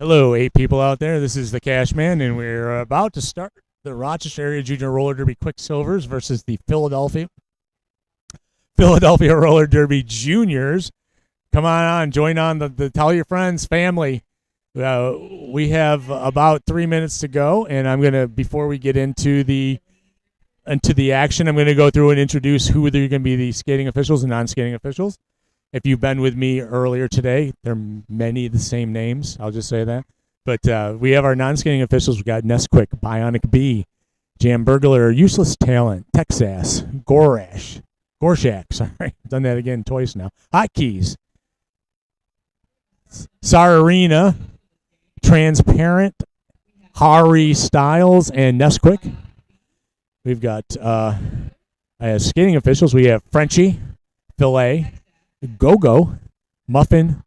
Hello, 8 people out there. This is the Cashman, and we're about to start the Rochester Area Junior Roller Derby Quicksilvers versus the Philadelphia Roller Derby Juniors. Come on, join on the tell your friends, family. We have about 3 minutes to go, and I'm gonna before we get into the action, I'm gonna go through and introduce who are going to be the skating officials and non-skating officials. If you've been with me earlier today, there are many of the same names. I'll just say that. But we have our non-skating officials. We've got Nesquik, Bionic Bee, Jam Burglar, Useless Talent, Texas, Gorshak. Sorry, I've done that again twice now. Hotkeys, Sararina, Transparent, Hari Styles, and Nesquik. We've got as skating officials, we have Frenchie, Filet, Go-Go, Muffin,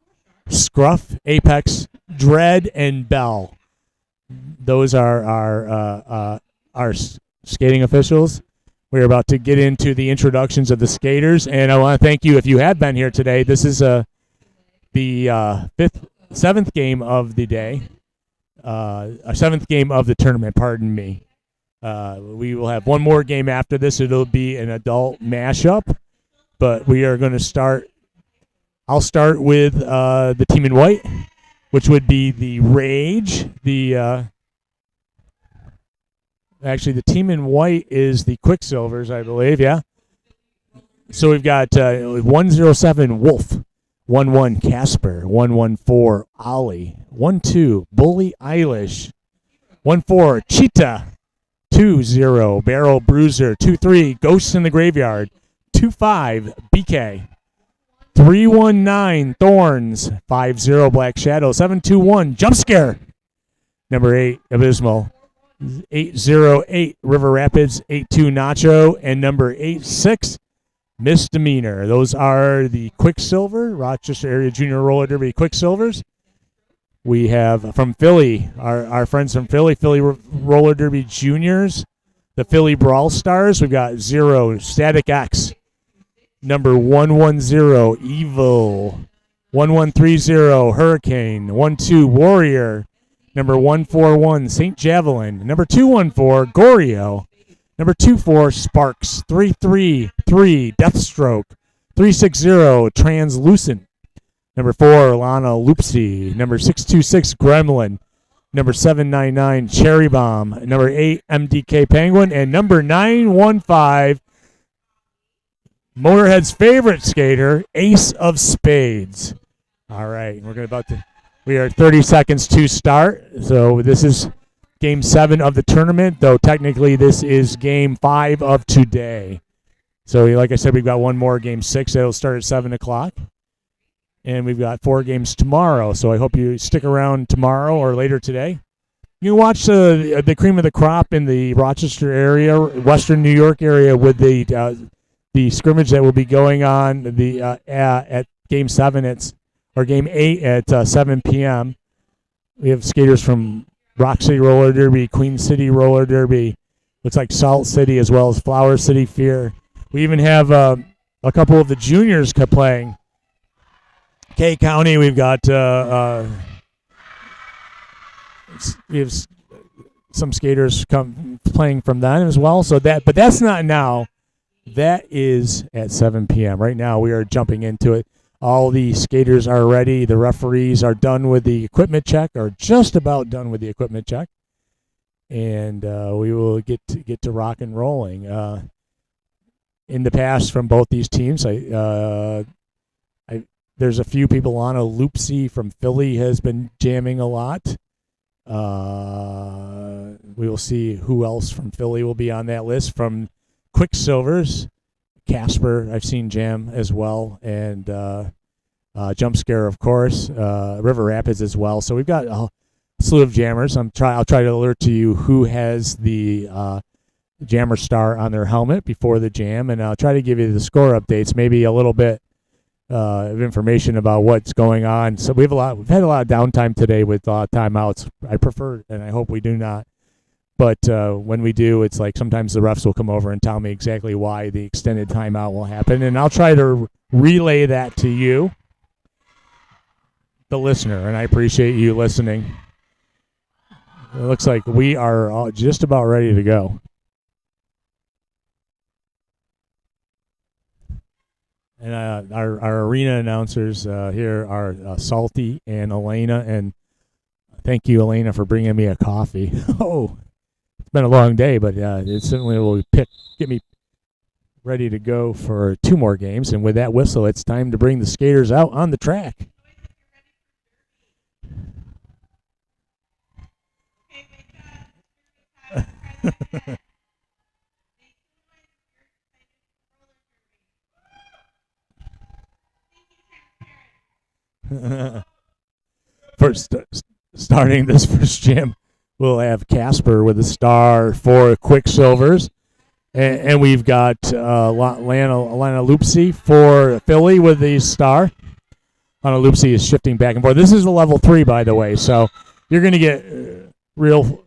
Scruff, Apex, Dread, and Bell. Those are our skating officials. We're about to get into the introductions of the skaters, and I want to thank you if you have been here today. This is the seventh game of the day, our seventh game of the tournament. Pardon me. We will have one more game after this. It'll be an adult mashup, but we are going to start. I'll start with the team in white, which would be the Rage. Actually, the team in white is the Quicksilvers, I believe, yeah. So we've got 107 Wolf, 11 Casper, 114 Ollie, 12 Bully Eilish, 14 Cheetah, 20 Barrel Bruiser, 23 Ghosts in the Graveyard, 25 BK. 319 Thorns, 50 Black Shadow, 721 Jump Scare, number 8 Abysmal, 808 River Rapids, 82 Nacho, and number 86 Misdemeanor. Those are the Quicksilver, Rochester Area Junior Roller Derby Quicksilvers. We have from Philly, our friends from Philly Roller Derby Juniors, the Philly Brawlstars. We've got 0 Static X, number 110, Evil. 1130, Hurricane. 12, Warrior. Number 141, St. Javelin. Number 214, Gorio. Number 24, Sparks. 333, Deathstroke. 360, Translucent. Number 4, Lana Loopsy. Number 626, Gremlin. Number 799, Cherry Bomb. Number 8, MDK Penguin. And number 915, Motorhead's favorite skater, Ace of Spades. All right, we are 30 seconds to start. So this is game 7 of the tournament, though technically this is game 5 of today. So like I said, we've got one more, game 6. That'll start at 7 o'clock. And we've got 4 games tomorrow. So I hope you stick around tomorrow or later today. You can watch the cream of the crop in the Rochester area, Western New York area, with the scrimmage that will be going on at Game 7 or Game 8 at 7 p.m. We have skaters from Rock City Roller Derby, Queen City Roller Derby, looks like Salt City, as well as Flower City Fear. We even have a couple of the juniors playing. K County, we've got we have some skaters playing from them as well. But that's not now. That is at 7 p.m. Right now, we are jumping into it. All the skaters are ready. The referees are done with the equipment check, or just about done with the equipment check. And we will get to rock and rolling. In the past, from both these teams, there's a few people on. Loopsy from Philly has been jamming a lot. We will see who else from Philly will be on that list. From Quicksilvers, Casper, I've seen jam as well, and Jump Scare, of course, River Rapids as well. So we've got a slew of jammers. I'll try to alert to you who has the jammer star on their helmet before the jam, and I'll try to give you the score updates, maybe a little bit of information about what's going on. So we've had a lot of downtime today with timeouts. I prefer, and I hope we do not. But when we do, it's like sometimes the refs will come over and tell me exactly why the extended timeout will happen, and I'll try to relay that to you, the listener, and I appreciate you listening. It looks like we are just about ready to go. And our arena announcers here are Salty and Elena. And thank you, Elena, for bringing me a coffee. Oh, it's been a long day, but it certainly will get me ready to go for 2 more games. And with that whistle, it's time to bring the skaters out on the track. First, starting this first jam, we'll have Casper with a star for Quicksilvers. And we've got Lana Lupsi for Philly with the star. Lana Lupsi is shifting back and forth. This is a level 3, by the way, so you're going to get real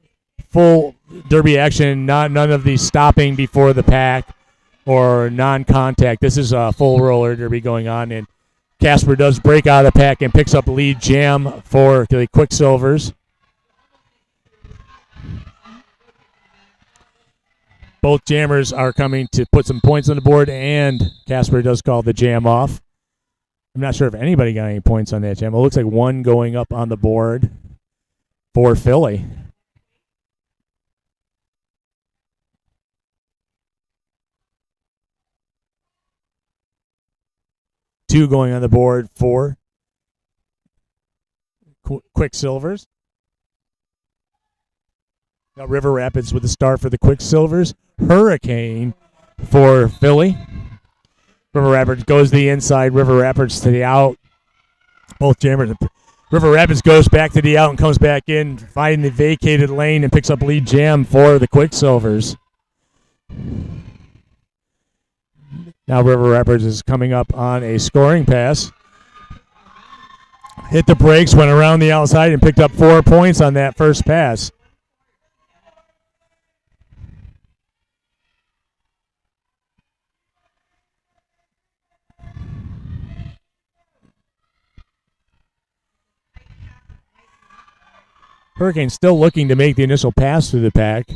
full derby action, none of the stopping before the pack or non-contact. This is a full roller derby going on, and Casper does break out of the pack and picks up lead jam for the Quicksilvers. Both jammers are coming to put some points on the board, and Casper does call the jam off. I'm not sure if anybody got any points on that jam. It looks like 1 going up on the board for Philly. Two going on the board for Quicksilvers. Now River Rapids with the star for the Quicksilvers. Hurricane for Philly. River Rapids goes to the inside. River Rapids to the out. Both jammers. River Rapids goes back to the out and comes back in, finding the vacated lane and picks up lead jam for the Quicksilvers. Now River Rapids is coming up on a scoring pass. Hit the brakes, went around the outside, and picked up 4 points on that first pass. Hurricane still looking to make the initial pass through the pack.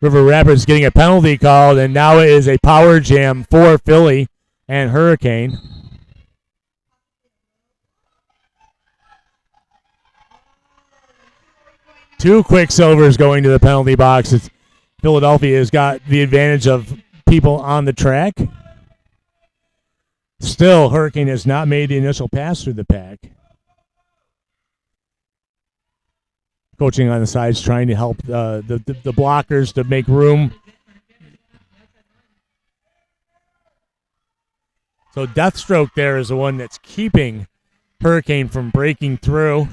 River Rapids getting a penalty called, and now it is a power jam for Philly and Hurricane. Two Quicksilvers going to the penalty box. Philadelphia has got the advantage of people on the track. Still, Hurricane has not made the initial pass through the pack. Coaching on the sides, trying to help the blockers to make room. So Deathstroke there is the one that's keeping Hurricane from breaking through.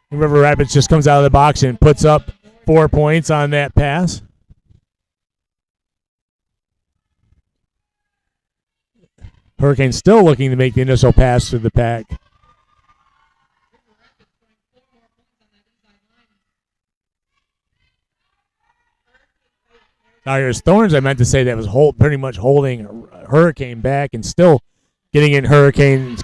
River Rapids just comes out of the box and puts up 4 points on that pass. Hurricane still looking to make the initial pass through the pack. Now here's Thorns. I meant to say that was pretty much holding Hurricane back and still getting in Hurricane,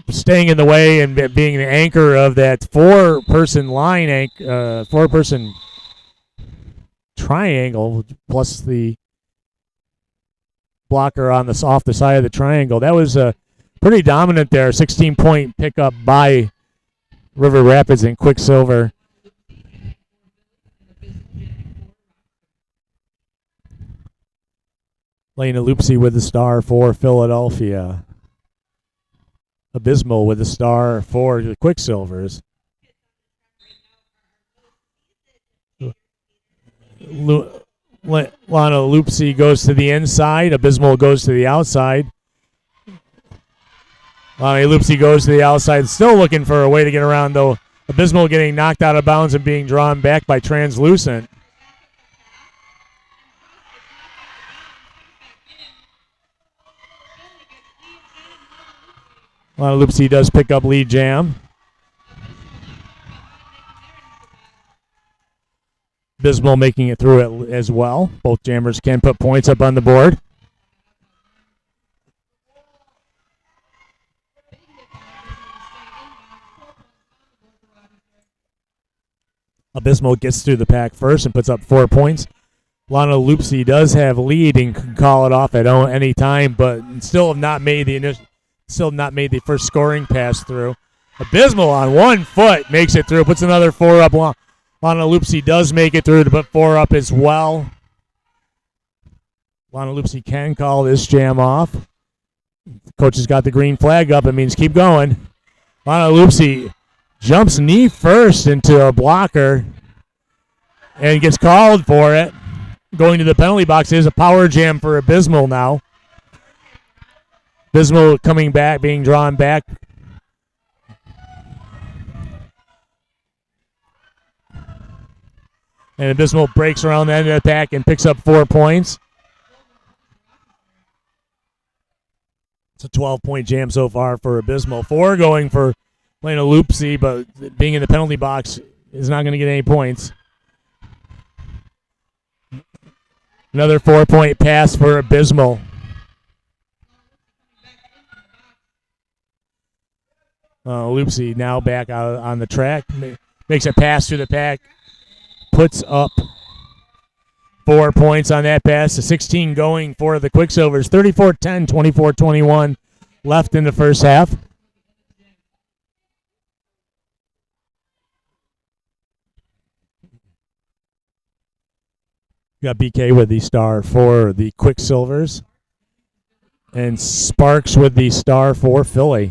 staying in the way and being the anchor of that 4-person line, 4-person triangle, plus the blocker on off the side of the triangle. That was pretty dominant there. 16-point pickup by River Rapids and Quicksilver. Lena Lupsi with the star for Philadelphia. Abysmal with the star for the Quicksilvers. Lana Lupsi goes to the inside. Abysmal goes to the outside. Lana Lupsi goes to the outside. Still looking for a way to get around, though. Abysmal getting knocked out of bounds and being drawn back by Translucent. Lana Lupsi does pick up lead jam. Abysmal making it through it as well. Both jammers can put points up on the board. Abysmal gets through the pack first and puts up 4 points. Lana Loopsy does have lead and can call it off at any time, but still have not made the first scoring pass through. Abysmal on 1 foot makes it through, puts another 4 up. Lana Loopsy does make it through to put 4 up as well. Lana Loopsy can call this jam off. Coach has got the green flag up. It means keep going. Lana Loopsy jumps knee first into a blocker and gets called for it. Going to the penalty box is a power jam for Abysmal now. Abysmal coming back, being drawn back. And Abysmal breaks around the end of the pack and picks up 4 points. It's a 12-point jam so far for Abysmal. 4 going for Lana Loopsy, but being in the penalty box is not going to get any points. Another 4-point pass for Abysmal. Loopsy now back out on the track. Makes a pass through the pack. Puts up 4 points on that pass. A 16 going for the Quicksilvers. 34-10, 24-21 left in the first half. Got BK with the star for the Quicksilvers. And Sparks with the star for Philly.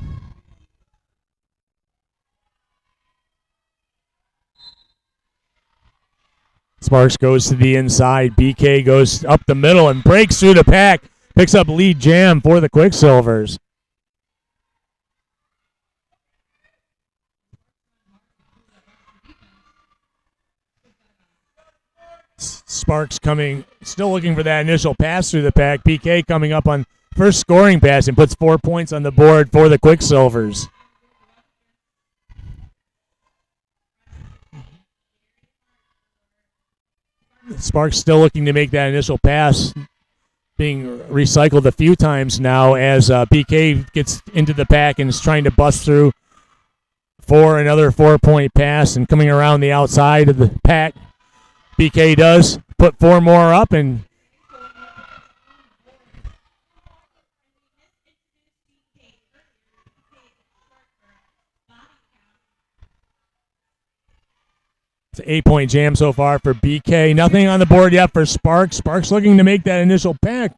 Sparks goes to the inside. BK goes up the middle and breaks through the pack. Picks up lead jam for the Quicksilvers. Sparks coming, still looking for that initial pass through the pack. BK coming up on first scoring pass and puts 4 points on the board for the Quicksilvers. Sparks still looking to make that initial pass, being recycled a few times now as BK gets into the pack and is trying to bust through for another 4-point pass and coming around the outside of the pack. BK does put 4 more up and it's an 8-point jam so far for BK. Nothing on the board yet for Sparks. Sparks looking to make that initial pass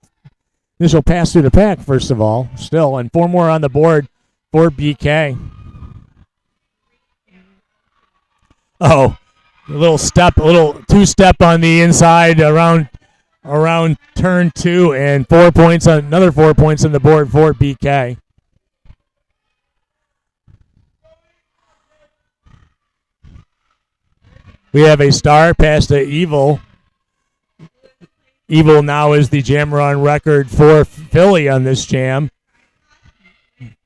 through the pack, first of all, still, and 4 more on the board for BK. Oh, a little two-step on the inside around turn 2, and 4 points on another 4 points on the board for BK. We have a star pass to Evil. Evil now is the jammer on record for Philly on this jam.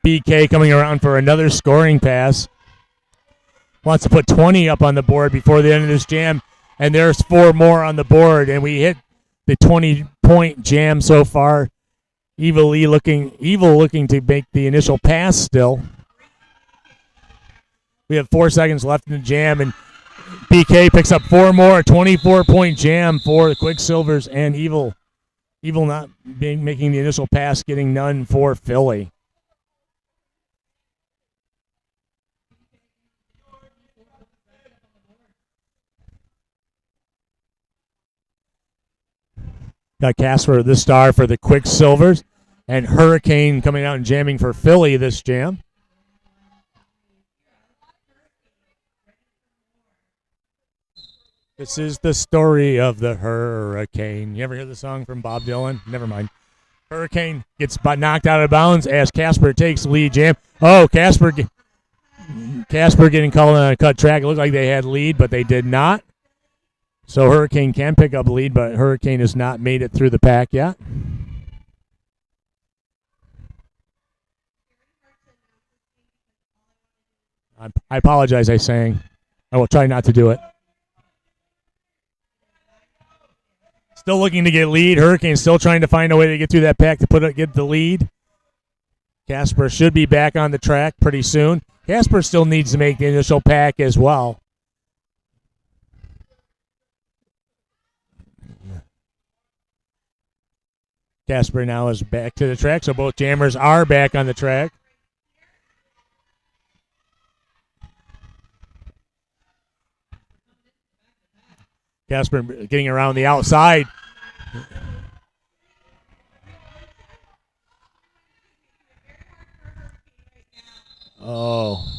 BK coming around for another scoring pass. Wants to put 20 up on the board before the end of this jam. And there's 4 more on the board. And we hit the 20-point jam so far. Evil looking to make the initial pass still. We have 4 seconds left in the jam. And BK picks up 4 more. A 24-point jam for the Quicksilvers and Evil. Evil not making the initial pass, getting none for Philly. Got Casper, the star for the Quicksilvers, and Hurricane coming out and jamming for Philly this jam. This is the story of the Hurricane. You ever hear the song from Bob Dylan? Never mind. Hurricane gets knocked out of bounds as Casper takes lead jam. Oh, Casper getting called on a cut track. It looked like they had lead, but they did not. So Hurricane can pick up lead, but Hurricane has not made it through the pack yet. I apologize, I sang. I will try not to do it. Still looking to get lead. Hurricane still trying to find a way to get through that pack to get the lead. Casper should be back on the track pretty soon. Casper still needs to make the initial pack as well. Casper now is back to the track, so both jammers are back on the track. Casper getting around the outside. Oh.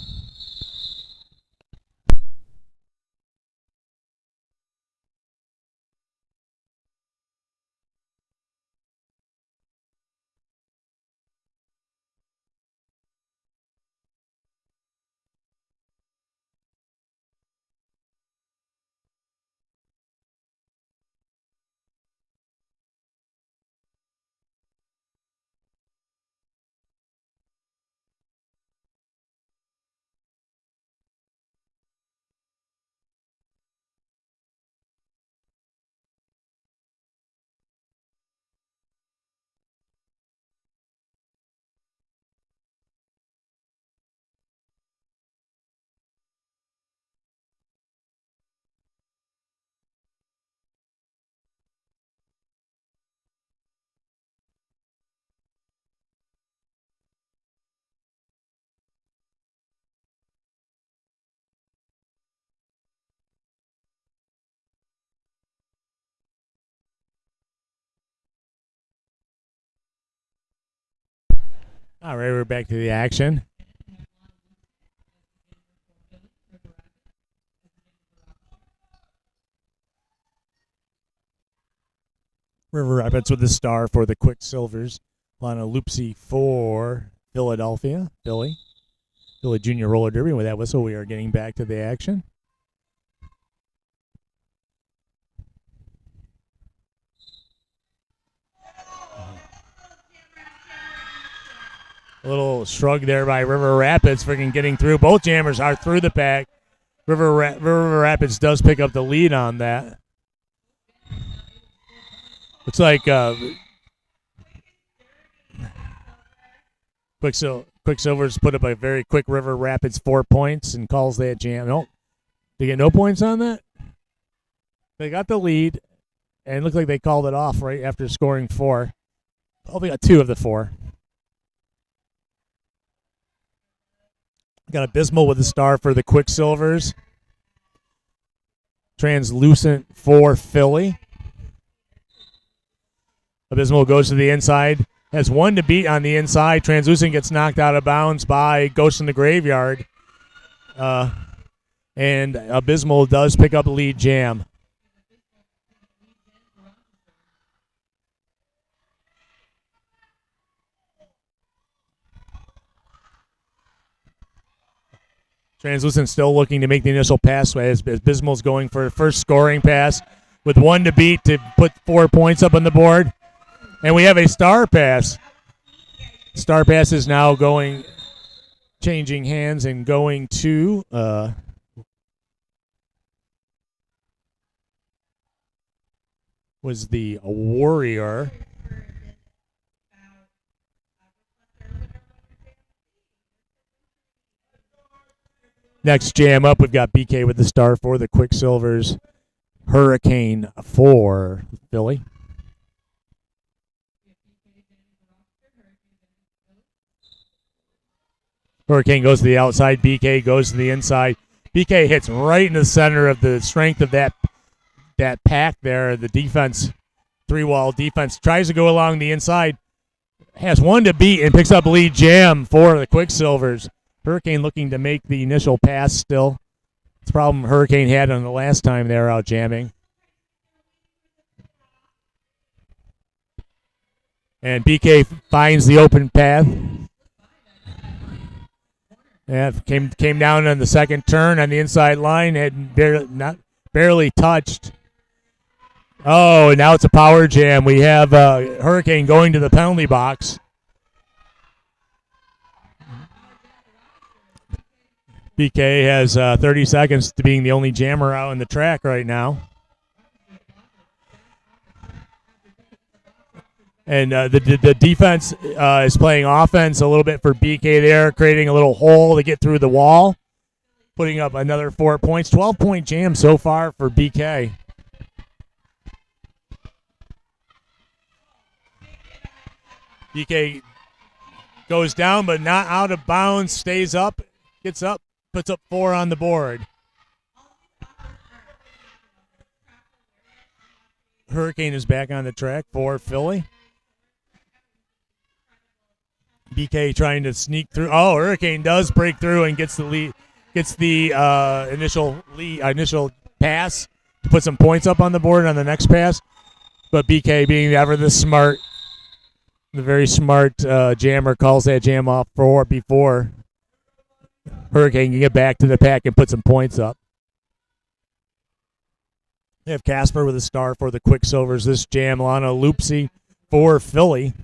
All right, we're back to the action. River Rapids with the star for the Quicksilvers. Lana Loopsy for Philadelphia. Philly Junior Roller Derby. With that whistle, we are getting back to the action. A little shrug there by River Rapids, freaking getting through. Both jammers are through the pack. River Rapids does pick up the lead on that. Looks like Quicksilvers put up a very quick River Rapids 4 points and calls that jam. Nope. They get no points on that? They got the lead, and it looked like they called it off right after scoring 4. Oh, they got 2 of the 4. Got Abysmal with the star for the Quicksilvers. Translucent for Philly. Abysmal goes to the inside. Has 1 to beat on the inside. Translucent gets knocked out of bounds by Ghost in the Graveyard. And Abysmal does pick up the lead jam. Translucent still looking to make the initial pass as Abysmal's going for a first scoring pass with 1 to beat to put 4 points up on the board. And we have a star pass. Star pass is now changing hands and going to was the Warrior. Next jam up, we've got BK with the star for the Quicksilvers. Hurricane for Philly. Hurricane goes to the outside. BK goes to the inside. BK hits right in the center of the strength of that pack there. The defense, 3-wall defense, tries to go along the inside. Has 1 to beat and picks up lead jam for the Quicksilvers. Hurricane looking to make the initial pass still. It's a problem Hurricane had on the last time they were out jamming. And BK finds the open path. Yeah, came down on the second turn on the inside line. Had barely touched. Oh, now it's a power jam. We have Hurricane going to the penalty box. BK has 30 seconds to being the only jammer out on the track right now. And the defense is playing offense a little bit for BK there, creating a little hole to get through the wall, putting up another 4 points. 12-point jam so far for BK. BK goes down, but not out of bounds. Stays up, gets up, puts up 4 on the board. Hurricane is back on the track for Philly. BK trying to sneak through. Oh, Hurricane does break through and gets the lead, gets the initial pass to put some points up on the board on the next pass. But BK, being ever the very smart jammer, calls that jam off before Hurricane can get back to the pack and put some points up. They have Casper with a star for the Quicksilvers. This jam, Lana Loopsy for Philly.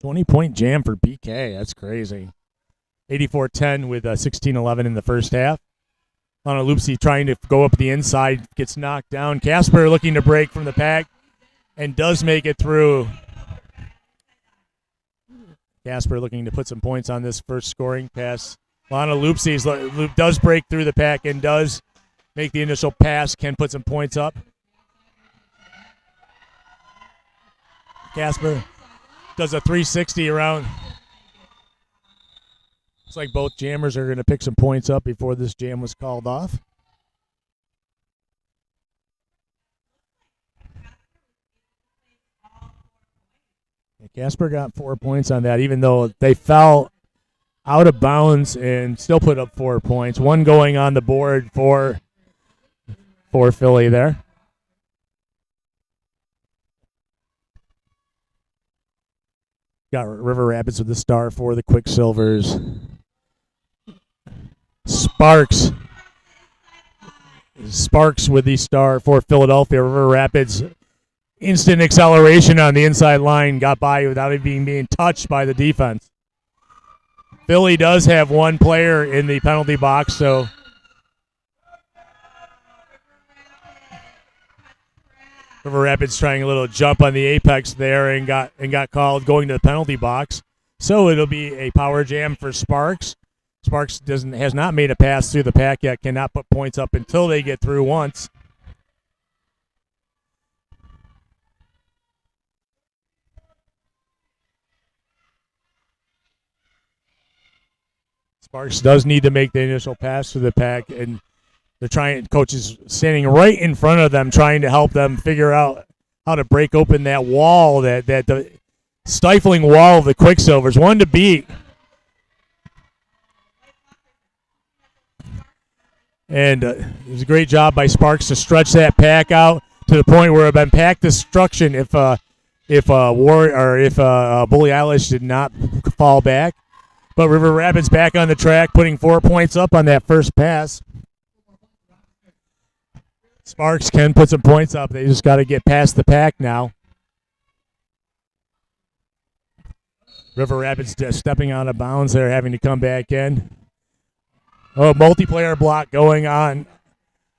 $20-point jam for BK. That's crazy. 84-10 with 16-11 in the first half. Lana Loopsy trying to go up the inside, gets knocked down. Casper looking to break from the pack and does make it through. Casper looking to put some points on this first scoring pass. Lana Loopsy does break through the pack and does make the initial pass, can put some points up. Casper does a 360 around. Looks like both jammers are going to pick some points up before this jam was called off. Casper got 4 points on that, even though they fell out of bounds and still put up 4 points. One going on the board for Philly there. Got River Rapids with the star for the Quicksilvers. Sparks with the star for Philadelphia. River Rapids, instant acceleration on the inside line, got by without it being touched by the defense. Philly does have one player in the penalty box, so River Rapids trying a little jump on the apex there and got called going to the penalty box. So it'll be a power jam for Sparks. Sparks has not made a pass through the pack yet, cannot put points up until they get through once. Sparks does need to make the initial pass to the pack, and they're trying. Coach is standing right in front of them, trying to help them figure out how to break open that wall, that the stifling wall of the Quicksilvers. One to beat, and it was a great job by Sparks to stretch that pack out to the point where it had been pack destruction if Bully Eilish did not fall back. But River Rapids back on the track, putting 4 points up on that first pass. Sparks can put some points up. They just got to get past the pack now. River Rapids stepping out of bounds there, having to come back in. Oh, multiplayer block going on.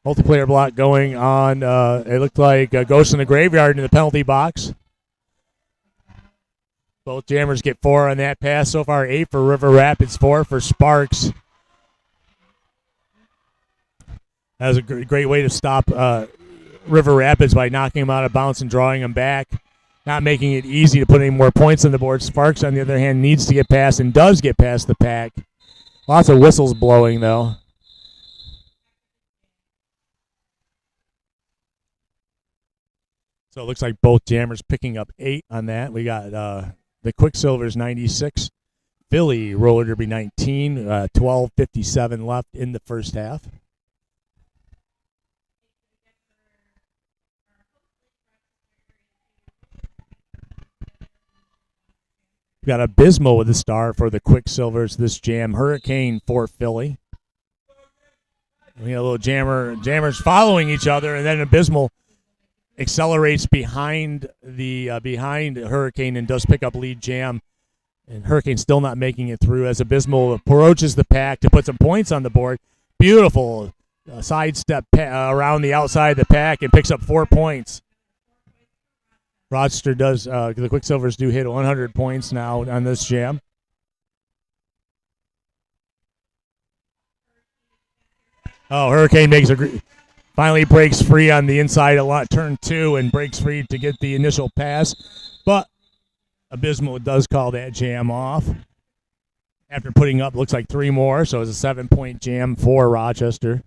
It looked like a Ghost in the Graveyard in the penalty box. Both jammers get 4 on that pass. So far, 8 for River Rapids, 4 for Sparks. That was a great way to stop River Rapids by knocking them out of bounds and drawing them back, not making it easy to put any more points on the board. Sparks, on the other hand, needs to get past and does get past the pack. Lots of whistles blowing, though. So it looks like both jammers picking up 8 on that. We got the Quicksilvers 96, Philly roller derby 19, 12:57 left in the first half. We got Abysmal with the star for the Quicksilvers this jam. Hurricane for Philly. We got a little jammers following each other, and then Abysmal accelerates behind Hurricane and does pick up lead jam. And Hurricane still not making it through as Abysmal approaches the pack to put some points on the board. Beautiful sidestep around the outside of the pack and picks up 4 points. Rochester does, the Quicksilvers do hit 100 points now on this jam. Oh, Hurricane finally breaks free on the inside a lot, turn 2, and breaks free to get the initial pass. But Abysmal does call that jam off after putting up, looks like 3 more, so it's a 7-point jam for Rochester.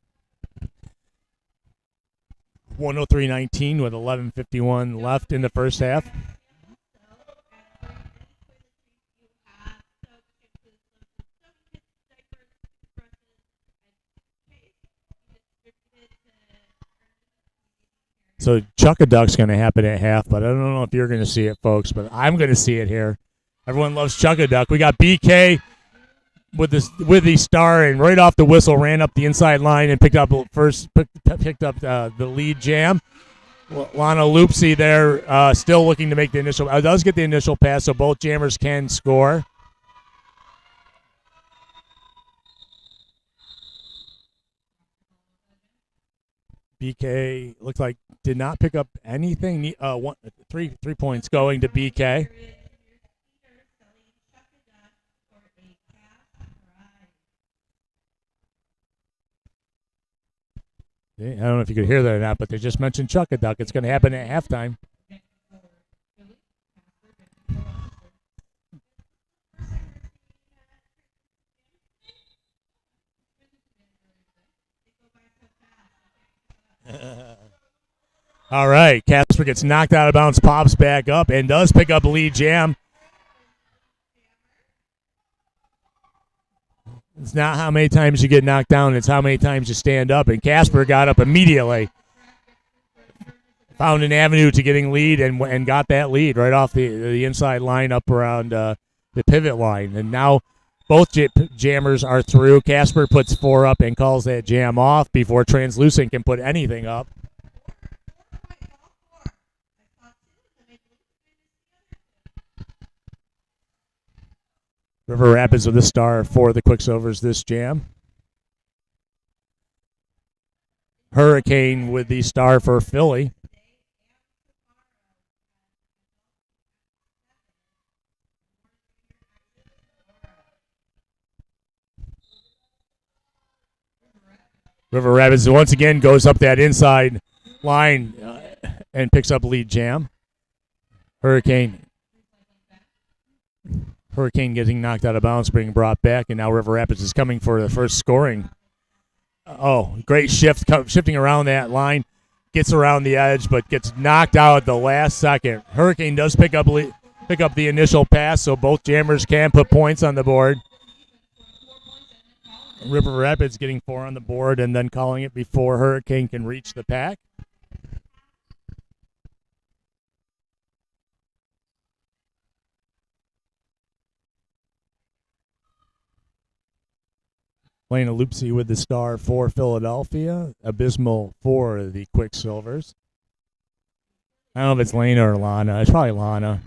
103-19 with 11:51 left in the first half. So Chuck-a-Duck's going to happen at half, but I don't know if you're going to see it, folks, but I'm going to see it here. Everyone loves Chuck-a-Duck. We got BK with the star, and right off the whistle ran up the inside line and picked up the lead jam. Lana Loopsy there still looking to make the initial. Does get the initial pass, so both jammers can score. BK looked like did not pick up anything. 3 points going to BK. I don't know if you could hear that or not, but they just mentioned Chuck-a-Duck. It's going to happen at halftime. All right, Casper gets knocked out of bounds, pops back up, and does pick up lead jam. It's not how many times you get knocked down, it's how many times you stand up, and Casper got up immediately. Found an avenue to getting lead and got that lead right off the inside line up around the pivot line. And now both jammers are through. Casper puts 4 up and calls that jam off before Translucent can put anything up. River Rapids with a star for the Quicksilvers this jam. Hurricane with the star for Philly. River Rapids once again goes up that inside line and picks up lead jam. Hurricane getting knocked out of bounds, being brought back, and now River Rapids is coming for the first scoring. Oh, great shifting around that line. Gets around the edge, but gets knocked out at the last second. Hurricane does pick up the initial pass, so both jammers can put points on the board. River Rapids getting 4 on the board and then calling it before Hurricane can reach the pack. Lena Loopsy with the star for Philadelphia. Abysmal for the Quicksilvers. I don't know if it's Lena or Lana. It's probably Lana.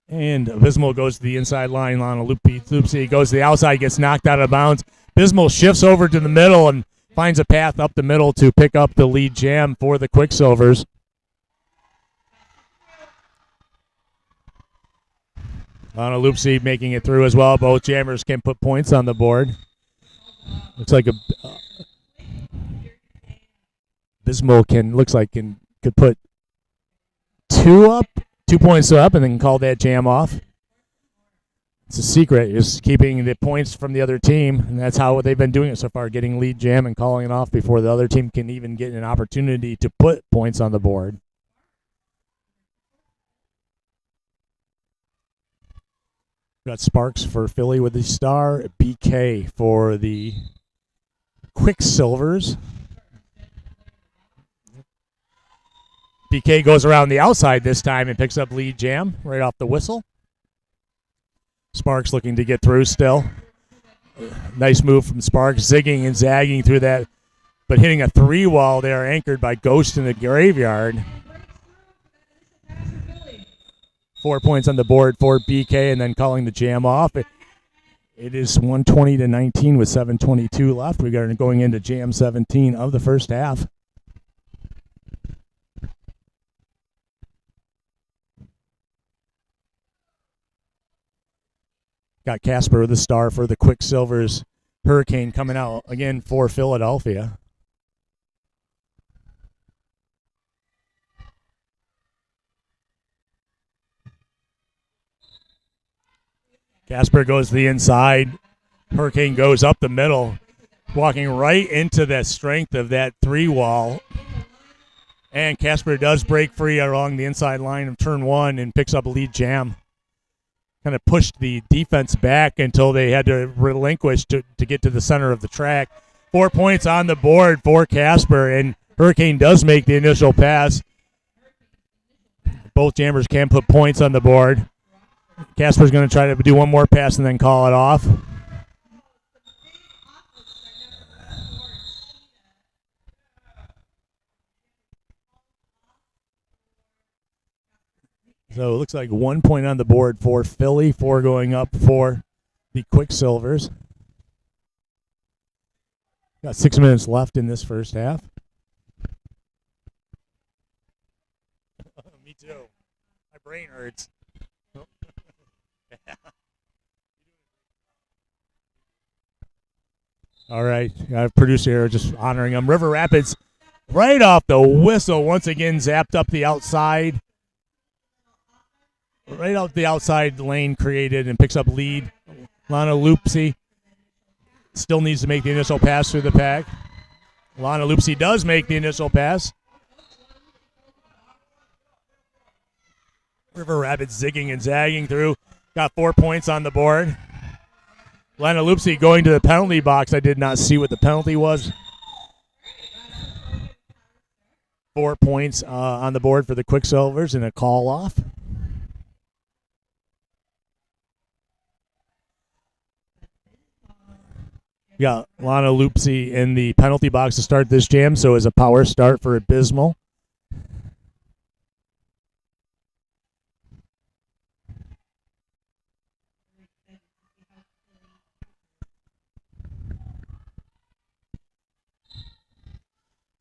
And Abysmal goes to the inside line. Lana Loopsy goes to the outside, gets knocked out of bounds. Abysmal shifts over to the middle and finds a path up the middle to pick up the lead jam for the Quicksilvers. Lana Loopsy making it through as well. Both jammers can put points on the board. Looks like Abysmal could put 2 points up, and then call that jam off. It's a secret, is keeping the points from the other team, and that's how they've been doing it so far, getting lead jam and calling it off before the other team can even get an opportunity to put points on the board. Got Sparks for Philly with the star, BK for the Quicksilvers. BK goes around the outside this time and picks up lead jam right off the whistle. Sparks looking to get through still. Nice move from Sparks, zigging and zagging through that, but hitting a 3-wall there, anchored by Ghost in the Graveyard. 4 points on the board for BK and then calling the jam off. It is 120-19 with 7:22 left. We are going into jam 17 of the first half. Got Casper with the star for the Quicksilvers. Hurricane coming out again for Philadelphia. Casper goes to the inside. Hurricane goes up the middle, walking right into the strength of that 3-wall. And Casper does break free along the inside line of turn 1 and picks up a lead jam. Kind of pushed the defense back until they had to relinquish to get to the center of the track. 4 points on the board for Casper, and Hurricane does make the initial pass. Both jammers can put points on the board. Casper's going to try to do one more pass and then call it off. So it looks like 1 point on the board for Philly, 4 going up for the Quicksilvers. Got 6 minutes left in this first half. Me too. My brain hurts. All right, got a producer here just honoring him. River Rapids right off the whistle once again zapped up the outside. Right out the outside lane created and picks up lead. Lana Lupsi still needs to make the initial pass through the pack. Lana Lupsi does make the initial pass. River Rapids zigging and zagging through. Got 4 points on the board. Lana Lupsi going to the penalty box. I did not see what the penalty was. 4 points on the board for the Quicksilvers and a call off. We got Lana Lupsi in the penalty box to start this jam, so it's a power start for Abysmal.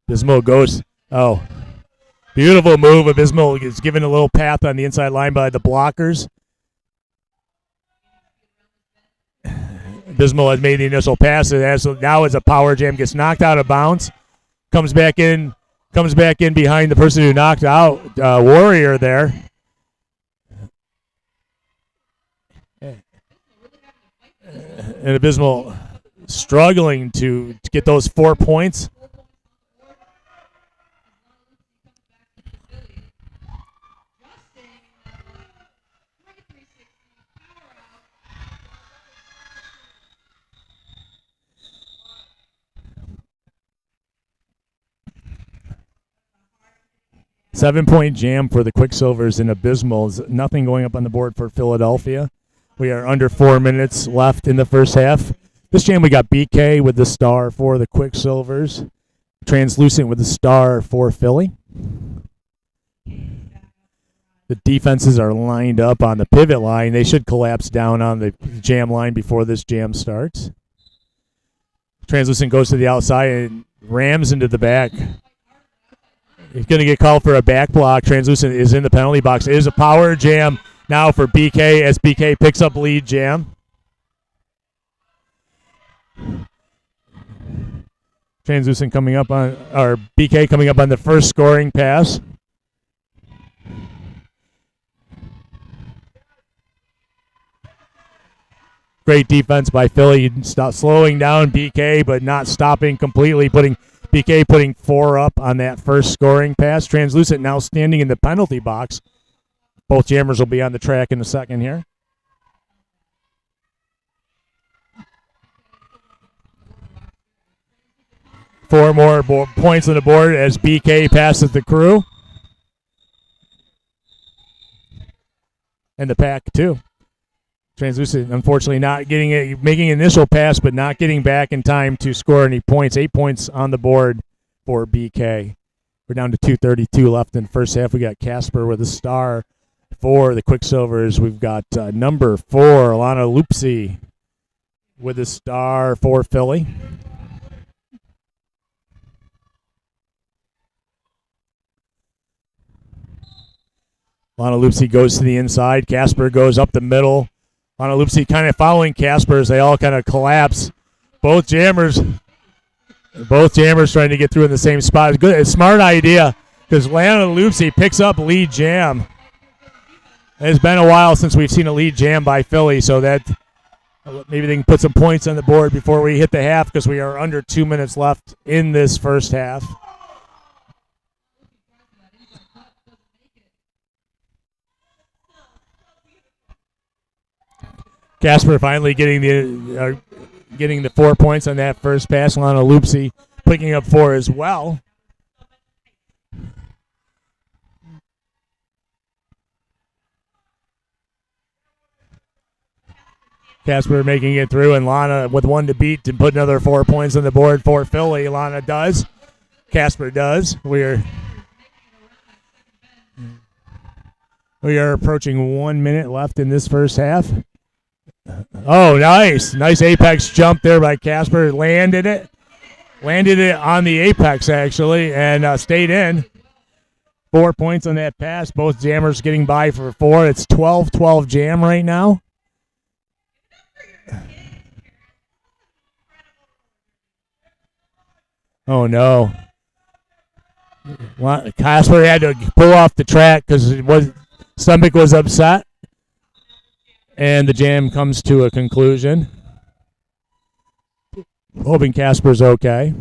Abysmal goes, beautiful move. Abysmal is given a little path on the inside line by the blockers. Abysmal has made the initial pass. Now as a power jam gets knocked out of bounds, comes back in behind the person who knocked out Warrior there. And Abysmal struggling to get those 4 points. Seven-point jam for the Quicksilvers and Abysmals. Nothing going up on the board for Philadelphia. We are under 4 minutes left in the first half. This jam we got BK with the star for the Quicksilvers. Translucent with the star for Philly. The defenses are lined up on the pivot line. They should collapse down on the jam line before this jam starts. Translucent goes to the outside and rams into the back. He's going to get called for a back block. Translucent is in the penalty box. It is a power jam now for BK as BK picks up lead jam. Translucent coming up on, or BK coming up on the first scoring pass. Great defense by Philly. Stop slowing down BK, but not stopping completely, BK putting 4 up on that first scoring pass. Translucent now standing in the penalty box. Both jammers will be on the track in a second here. Four more points on the board as BK passes the crew. And the pack, too. Translucent, unfortunately, not getting it, making an initial pass, but not getting back in time to score any points. 8 points on the board for BK. We're down to 2:32 left in the first half. We got Casper with a star for the Quicksilvers. We've got number 4, Lana Lupsi, with a star for Philly. Lana Lupsi goes to the inside. Casper goes up the middle. Loopsy kind of following Casper as they all kind of collapse. Both jammers trying to get through in the same spot. It's good, a smart idea because Loopsy picks up lead jam. It's been a while since we've seen a lead jam by Philly, so that maybe they can put some points on the board before we hit the half because we are under 2 minutes left in this first half. Casper finally getting the 4 points on that first pass. Lana Loopsy picking up 4 as well. Casper making it through, and Lana with 1 to beat to put another 4 points on the board for Philly. Lana does. Casper does. We are approaching 1 minute left in this first half. Oh, nice. Nice apex jump there by Casper. Landed it on the apex, actually, and stayed in. 4 points on that pass. Both jammers getting by for 4. It's 12-12 jam right now. Oh, no. Casper had to pull off the track because stomach was upset. And the jam comes to a conclusion. Hoping Casper's okay.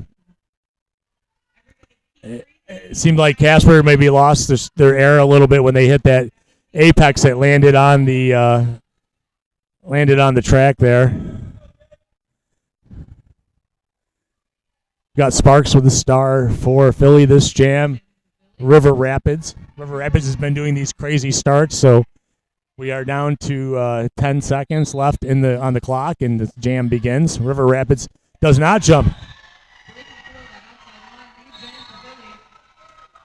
It seemed like Casper maybe lost their air a little bit when they hit that apex that landed on the track there. Got Sparks with a star for Philly this jam. River Rapids. River Rapids has been doing these crazy starts, so we are down to 10 seconds left on the clock, and the jam begins. River Rapids does not jump.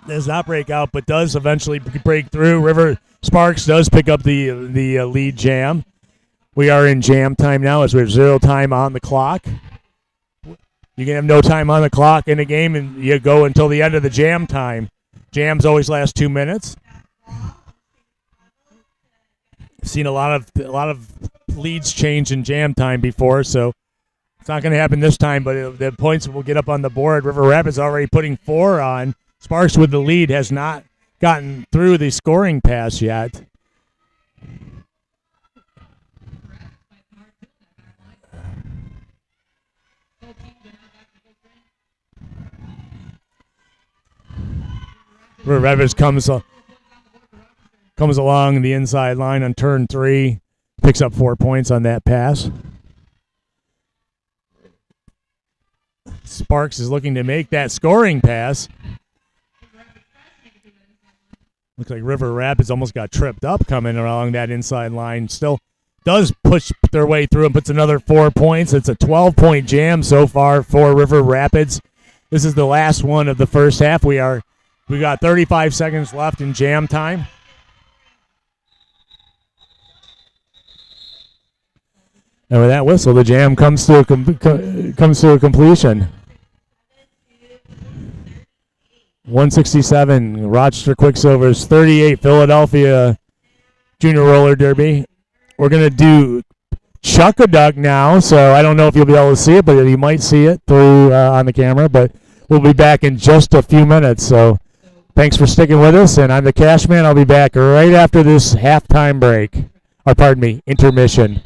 Does not break out, but does eventually break through. River Sparks does pick up the lead jam. We are in jam time now as we have 0 time on the clock. You can have no time on the clock in a game, and you go until the end of the jam time. Jams always last 2 minutes. Seen a lot of leads change in jam time before, so it's not going to happen this time, but the points will get up on the board. River Rapids already putting 4 on. Sparks with the lead has not gotten through the scoring pass yet. River Rapids comes along the inside line on turn 3, picks up 4 points on that pass. Sparks is looking to make that scoring pass. Looks like River Rapids almost got tripped up coming along that inside line. Still does push their way through and puts another 4 points. It's a 12-point jam so far for River Rapids. This is the last one of the first half. We got 35 seconds left in jam time. And with that whistle, the jam comes to a completion. 167, Rochester Quicksilvers, 38, Philadelphia Junior Roller Derby. We're going to do Chuck-a-Duck now, so I don't know if you'll be able to see it, but you might see it through on the camera, but we'll be back in just a few minutes, so thanks for sticking with us, and I'm the Cashman. I'll be back right after this halftime break, or pardon me, intermission.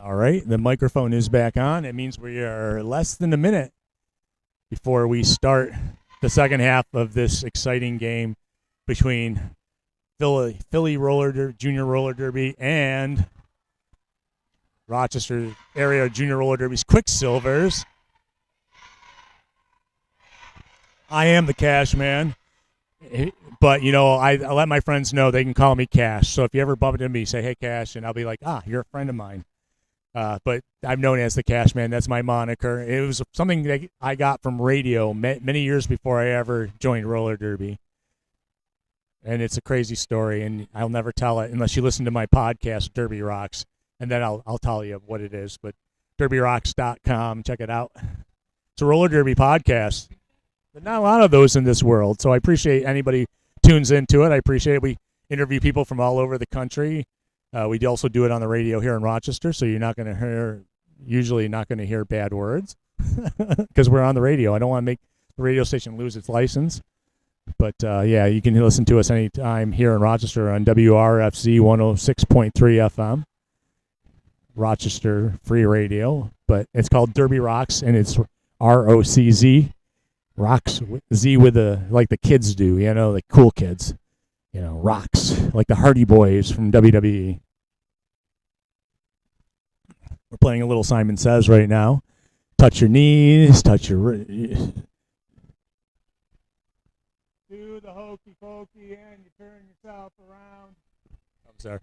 All right, the microphone is back on. It means we are less than a minute before we start the second half of this exciting game between Philly Junior Roller Derby and Rochester Area Junior Roller Derby's Quicksilvers. I am the Cash Man, but, I let my friends know they can call me Cash. So if you ever bump into me, say, hey, Cash, and I'll be like, you're a friend of mine. But I'm known as the Cash Man. That's my moniker. It was something that I got from radio many years before I ever joined roller derby. And it's a crazy story, and I'll never tell it unless you listen to my podcast, Derby Rocks, and then I'll tell you what it is. But DerbyRocks.com, check it out. It's a roller derby podcast. But not a lot of those in this world, so I appreciate anybody tunes into it. I appreciate it. We interview people from all over the country. We also do it on the radio here in Rochester, so you're usually not going to hear bad words because we're on the radio. I don't want to make the radio station lose its license. But, you can listen to us anytime here in Rochester on WRFZ 106.3 FM, Rochester Free Radio. But it's called Derby Rocks, and it's ROCZ, Rocks, Z with like the kids do, the cool kids. Rocks, like the Hardy Boys from WWE. We're playing a little Simon Says right now. Touch your knees, touch your... Do the hokey pokey and you turn yourself around. I'm sorry.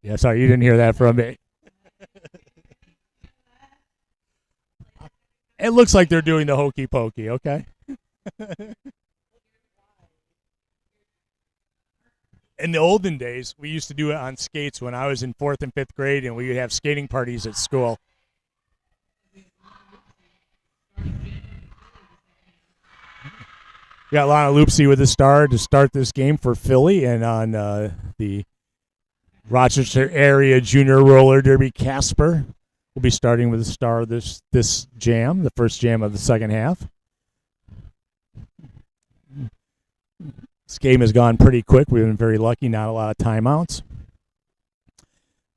Yeah, sorry, you didn't hear that from me. It looks like they're doing the hokey pokey, okay? In the olden days, we used to do it on skates when I was in 4th and 5th grade, and we would have skating parties at school. We got Lana Loopsy with the star to start this game for Philly, and on the Rochester Area Junior Roller Derby, Casper will be starting with the star of this jam, the first jam of the second half. This game has gone pretty quick. We've been very lucky, not a lot of timeouts.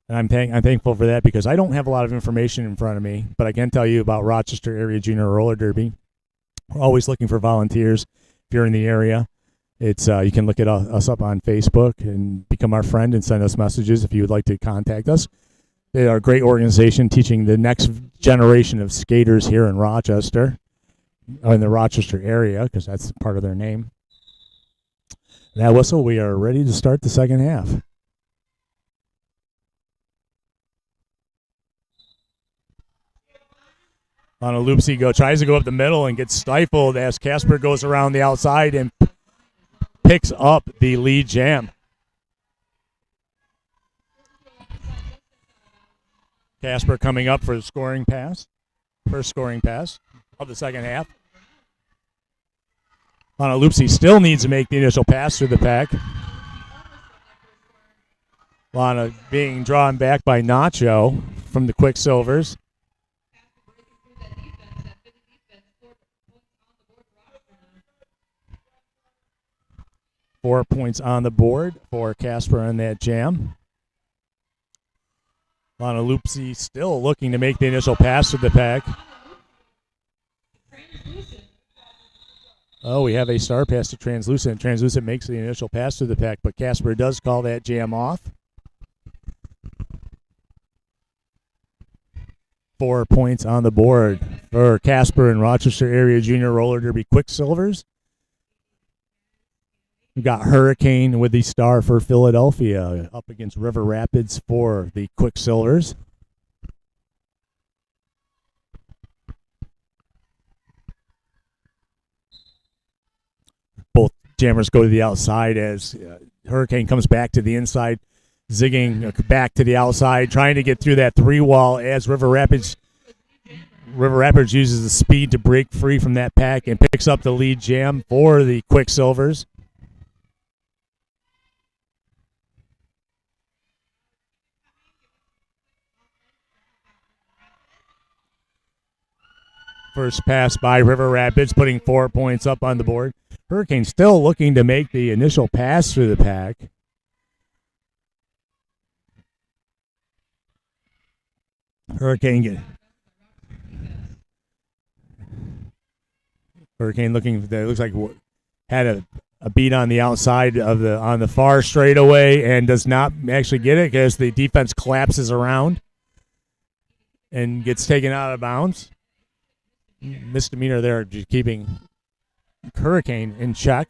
And I'm thankful for that because I don't have a lot of information in front of me, but I can tell you about Rochester Area Junior Roller Derby. We're always looking for volunteers if you're in the area. It's you can look at us up on Facebook and become our friend and send us messages if you would like to contact us. They are a great organization teaching the next generation of skaters here in Rochester, in the Rochester area, because that's part of their name. That whistle, we are ready to start the second half. Lana Loopsy tries to go up the middle and gets stifled as Casper goes around the outside and picks up the lead jam. Casper coming up for the scoring pass. First scoring pass of the second half. Lana Loopsy still needs to make the initial pass through the pack. Lana being drawn back by Nacho from the Quicksilvers. Four points on the board for Casper on that jam. Lana Loopsy still looking to make the initial pass to the pack. Oh, we have a star pass to Translucent. Translucent makes the initial pass to the pack, but Casper does call that jam off. 4 points on the board for Casper and Rochester Area Junior Roller Derby Quicksilvers. We got Hurricane with the star for Philadelphia up against River Rapids for the Quicksilvers. Both jammers go to the outside as Hurricane comes back to the inside, zigging back to the outside, trying to get through that three wall as River Rapids uses the speed to break free from that pack and picks up the lead jam for the Quicksilvers. First pass by River Rapids, putting 4 points up on the board. Hurricane still looking to make the initial pass through the pack. Hurricane looking. That looks like had a beat on the outside of on the far straightaway and does not actually get it because the defense collapses around and gets taken out of bounds. Misdemeanor there, just keeping Hurricane in check.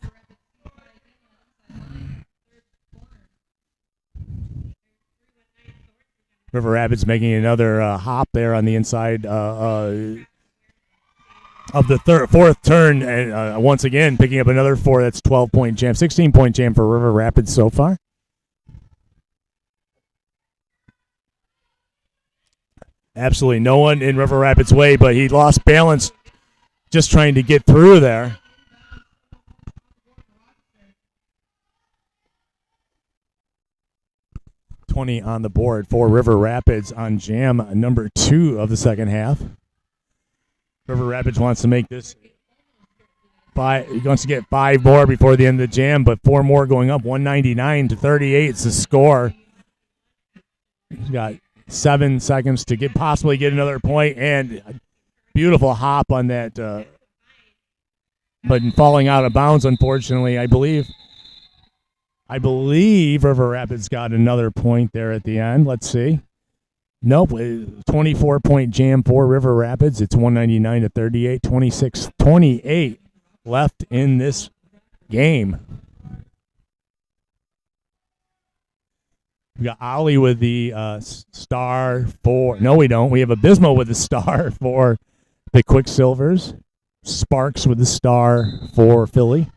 River Rapids making another hop there on the inside of the fourth turn, and once again picking up another 4. That's 12-point jam, 16-point jam for River Rapids so far. Absolutely no one in River Rapids' way, but he lost balance just trying to get through there. On the board for River Rapids on jam number 2 of the second half. River Rapids wants to make this 5. He wants to get 5 more before the end of the jam, but 4 more going up. 199-38 is the score. He's got 7 seconds to possibly get another point, and a beautiful hop on that, but falling out of bounds, unfortunately, I believe River Rapids got another point there at the end. Let's see. Nope. 24-point jam for River Rapids. It's 199-38, 26-28 left in this game. We got Ollie with the star for... No, we don't. We have Abysmal with the star for the Quicksilvers. Sparks with the star for Philly.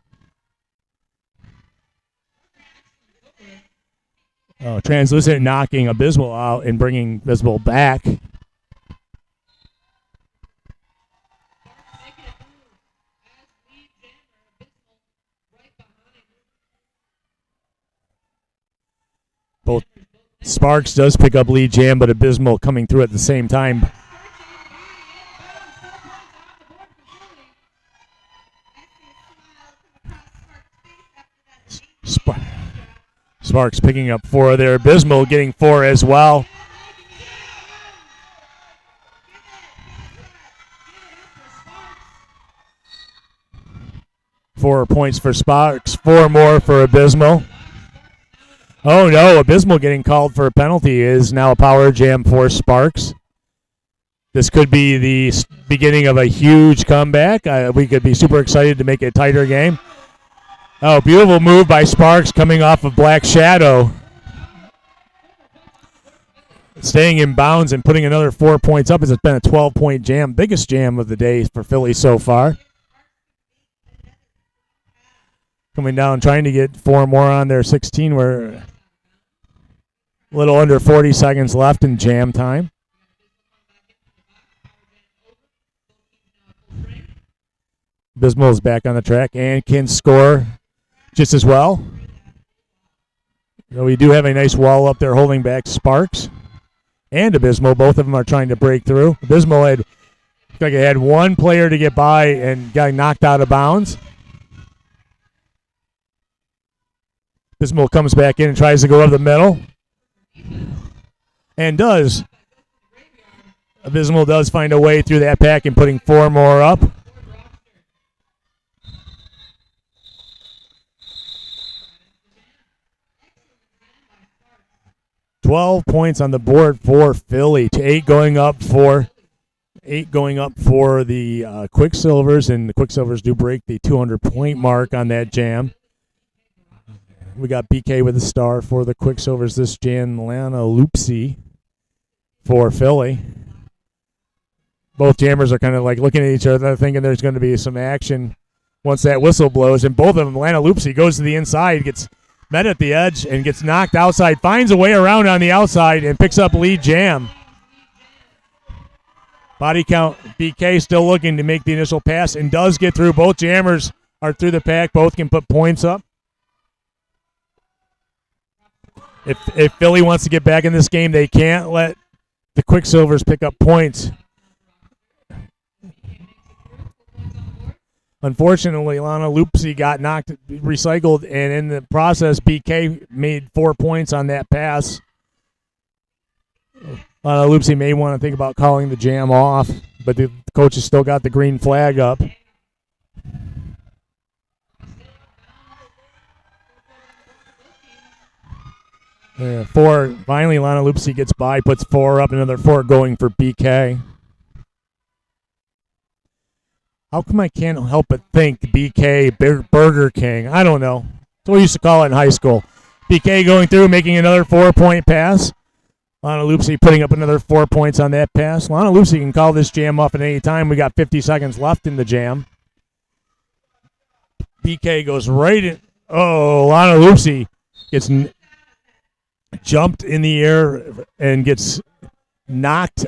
Translucent knocking Abysmal out and bringing Abysmal back. Both Sparks does pick up lead jam, but Abysmal coming through at the same time. Sparks picking up 4 there. Abysmal getting 4 as well. Four points for Sparks, 4 more for Abysmal. Oh no, Abysmal getting called for a penalty is now a power jam for Sparks. This could be the beginning of a huge comeback. We could be super excited to make it a tighter game. Oh, beautiful move by Sparks coming off of Black Shadow. Staying in bounds and putting another 4 points up as it's been a 12-point jam. Biggest jam of the day for Philly so far. Coming down, trying to get 4 more on their 16. We're a little under 40 seconds left in jam time. Abysmal is back on the track and can score just as well. So we do have a nice wall up there holding back Sparks and Abysmal. Both of them are trying to break through. Abysmal had one player to get by and got knocked out of bounds. Abysmal comes back in and tries to go up the middle. And does. Abysmal does find a way through that pack and putting 4 more up. $12 points on the board for Philly. To 8 going up for the Quicksilvers, and the Quicksilvers do break the 200-point mark on that jam. We got BK with the star for the Quicksilvers. This jam, Lana Loopsy for Philly. Both jammers are kind of like looking at each other, thinking there's going to be some action once that whistle blows. And both of them, Lana Loopsy goes to the inside, gets met at the edge, and gets knocked outside. Finds a way around on the outside and picks up lead jam. Body count, BK still looking to make the initial pass and does get through. Both jammers are through the pack. Both can put points up. If Philly wants to get back in this game, they can't let the Quicksilvers pick up points. Unfortunately, Lana Loopsy got recycled, and in the process, BK made 4 points on that pass. Loopsy may want to think about calling the jam off, but the coach has still got the green flag up. Four. Finally, Lana Loopsy gets by, puts 4 up, another 4 going for BK. How come I can't help but think BK Burger King? I don't know. That's what we used to call it in high school. BK going through, making another 4-point pass. Lana Loopsy putting up another 4 points on that pass. Lana Loopsy can call this jam off at any time. We got 50 seconds left in the jam. BK goes right in. Oh, Lana Loopsy gets jumped in the air and gets knocked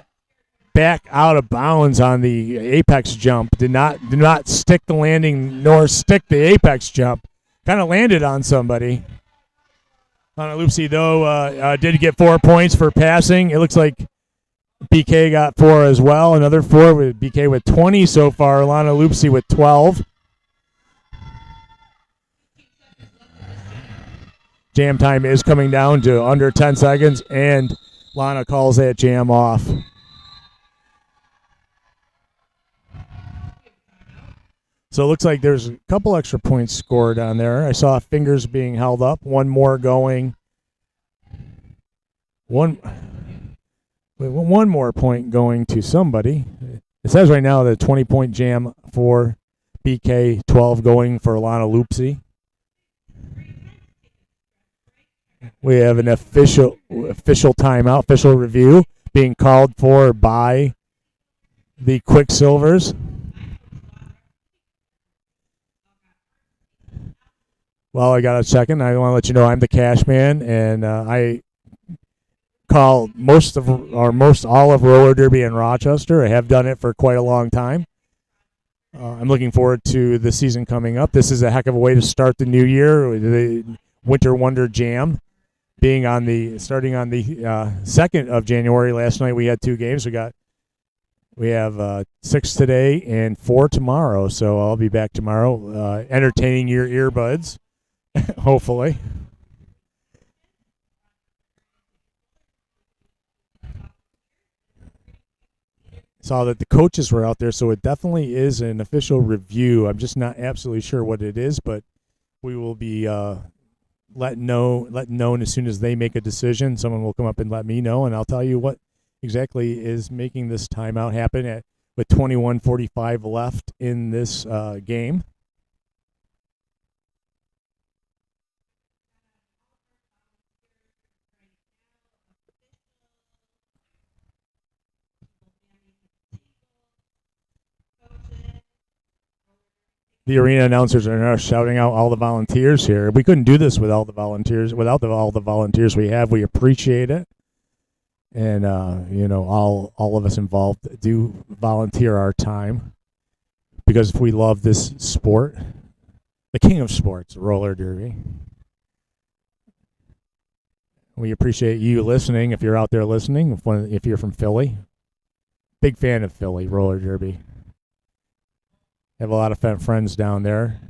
back out of bounds on the apex jump. Did not stick the landing nor stick the apex jump. Kind of landed on somebody. Lana Loopsy, though, did get 4 points for passing. It looks like BK got 4 as well. Another 4 with BK with 20 so far. Lana Loopsy with 12. Jam time is coming down to under 10 seconds, and Lana calls that jam off. So it looks like there's a couple extra points scored on there. I saw fingers being held up. One more going. One more point going to somebody. It says right now the 20-point jam for BK, 12 going for Lana Loopsy. We have an official timeout, official review being called for by the Quicksilvers. Well, I got a second. I want to let you know I'm the cash man, and I call most all of roller derby in Rochester. I have done it for quite a long time. I'm looking forward to the season coming up. This is a heck of a way to start the new year. The Winter Wonderjam being starting on the 2nd of January. Last night we had 2 games. We have 6 today and 4 tomorrow. So I'll be back tomorrow, entertaining your earbuds. Hopefully. Saw that the coaches were out there, so it definitely is an official review. I'm just not absolutely sure what it is, but we will be letting known as soon as they make a decision. Someone will come up and let me know, and I'll tell you what exactly is making this timeout happen with 21:45 left in this game. The arena announcers are now shouting out all the volunteers here. We couldn't do this without all the volunteers we have. We appreciate it. And, all of us involved do volunteer our time because we love this sport, the king of sports, roller derby. We appreciate you listening if you're out there listening, if you're from Philly. Big fan of Philly, roller derby. Have a lot of friends down there.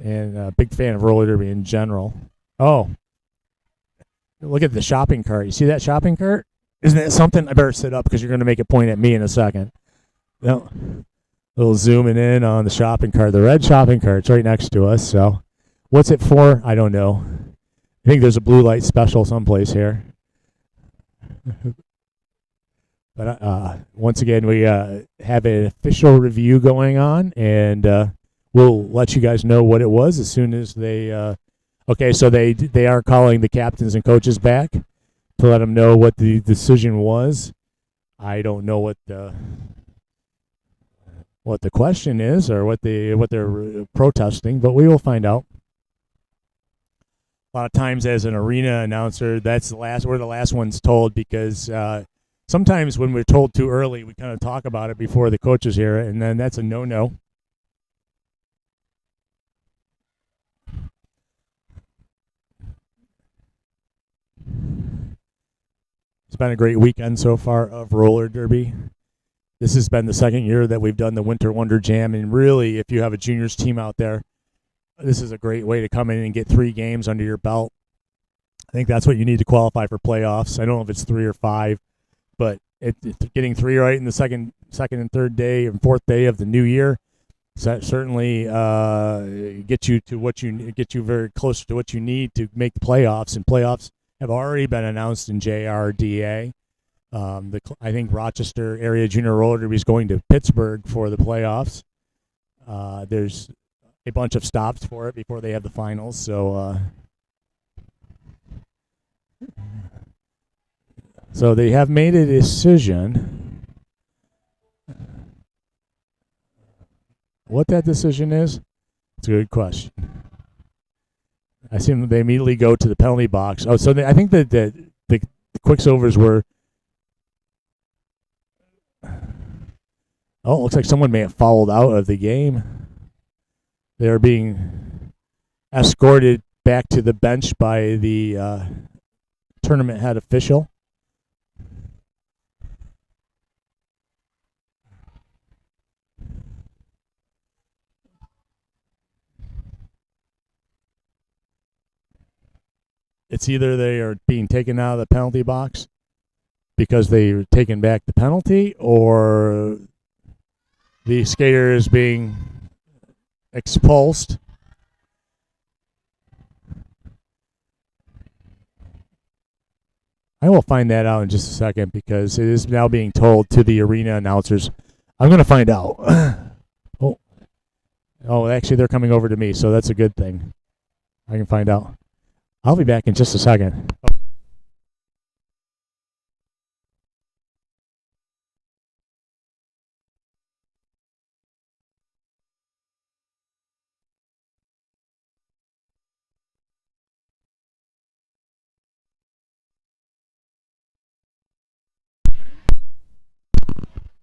And a big fan of roller derby in general. Oh, look at the shopping cart. You see that shopping cart? Isn't that something? I better sit up because you're going to make a point at me in a second. No, little zooming in on the shopping cart. The red shopping cart's right next to us. So what's it for? I don't know. I think there's a blue light special someplace here. But once again, we have an official review going on, and we'll let you guys know what it was as soon as they. Okay, so they are calling the captains and coaches back to let them know what the decision was. I don't know what the question is or what they're protesting, but we will find out. A lot of times, as an arena announcer, we're the last ones told because. Sometimes when we're told too early, we kind of talk about it before the coaches hear it, and then that's a no-no. It's been a great weekend so far of roller derby. This has been the second year that we've done the Winter Wonderjam, and really, if you have a juniors team out there, this is a great way to come in and get 3 games under your belt. I think that's what you need to qualify for playoffs. I don't know if it's 3 or 5, but getting 3 right in the second and third day and fourth day of the new year, so that certainly get you very close to what you need to make the playoffs. And playoffs have already been announced in JRDA. I think Rochester area junior roller derby is going to Pittsburgh for the playoffs. There's a bunch of stops for it before they have the finals. So they have made a decision. What that decision is, it's a good question. I assume they immediately go to the penalty box. Oh, so I think that the Quicksilvers were. Oh, it looks like someone may have fouled out of the game. They are being escorted back to the bench by the tournament head official. It's either they are being taken out of the penalty box because they're taking back the penalty, or the skater is being expulsed. I will find that out in just a second because it is now being told to the arena announcers. I'm going to find out. Oh, actually, they're coming over to me, so that's a good thing. I can find out. I'll be back in just a second.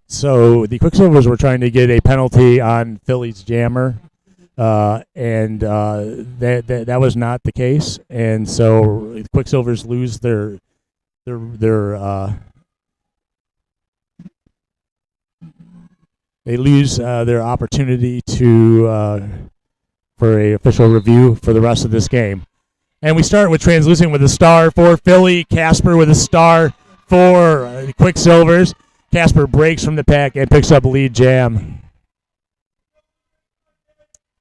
So the Quicksilvers were trying to get a penalty on Philly's jammer, and that was not the case. And so the Quicksilvers lose their opportunity for a official review for the rest of this game. And we start with translucent with a star for Philly, Casper with a star for the Quicksilvers. Casper breaks from the pack and picks up lead jam.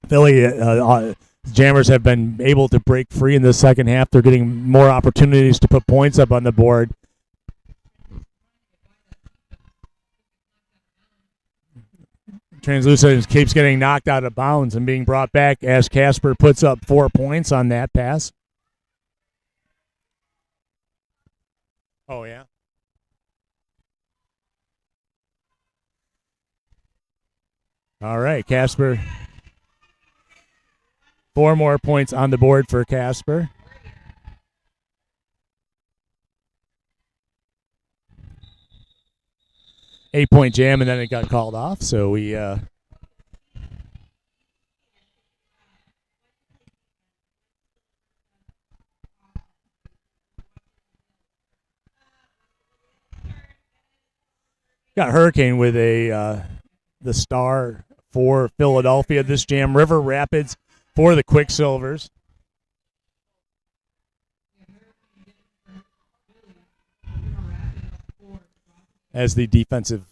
Philly jammers have been able to break free in the second half. They're getting more opportunities to put points up on the board. Translucent keeps getting knocked out of bounds and being brought back as Casper puts up 4 points on that pass. Oh, yeah. All right, Casper. 4 more points on the board for Casper. Eight-point jam, and then it got called off, so we got Hurricane with the star for Philadelphia. This jam, River Rapids for the Quicksilvers. As the defensive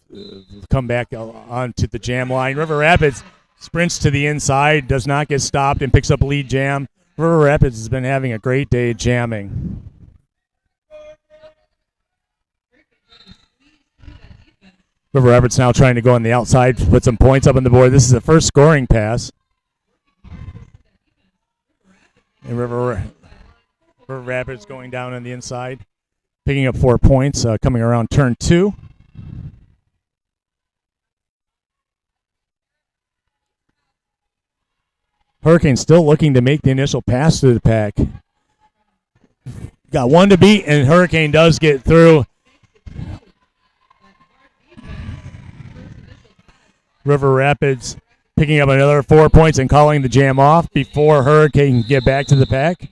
comeback onto the jam line. River Rapids sprints to the inside, does not get stopped, and picks up lead jam. River Rapids has been having a great day jamming. River Rapids now trying to go on the outside to put some points up on the board. This is the first scoring pass. And River Rapids going down on the inside, picking up 4 points, coming around turn 2. Hurricane still looking to make the initial pass to the pack. Got one to beat, and Hurricane does get through. River Rapids picking up another 4 points and calling the jam off before Hurricane can get back to the pack.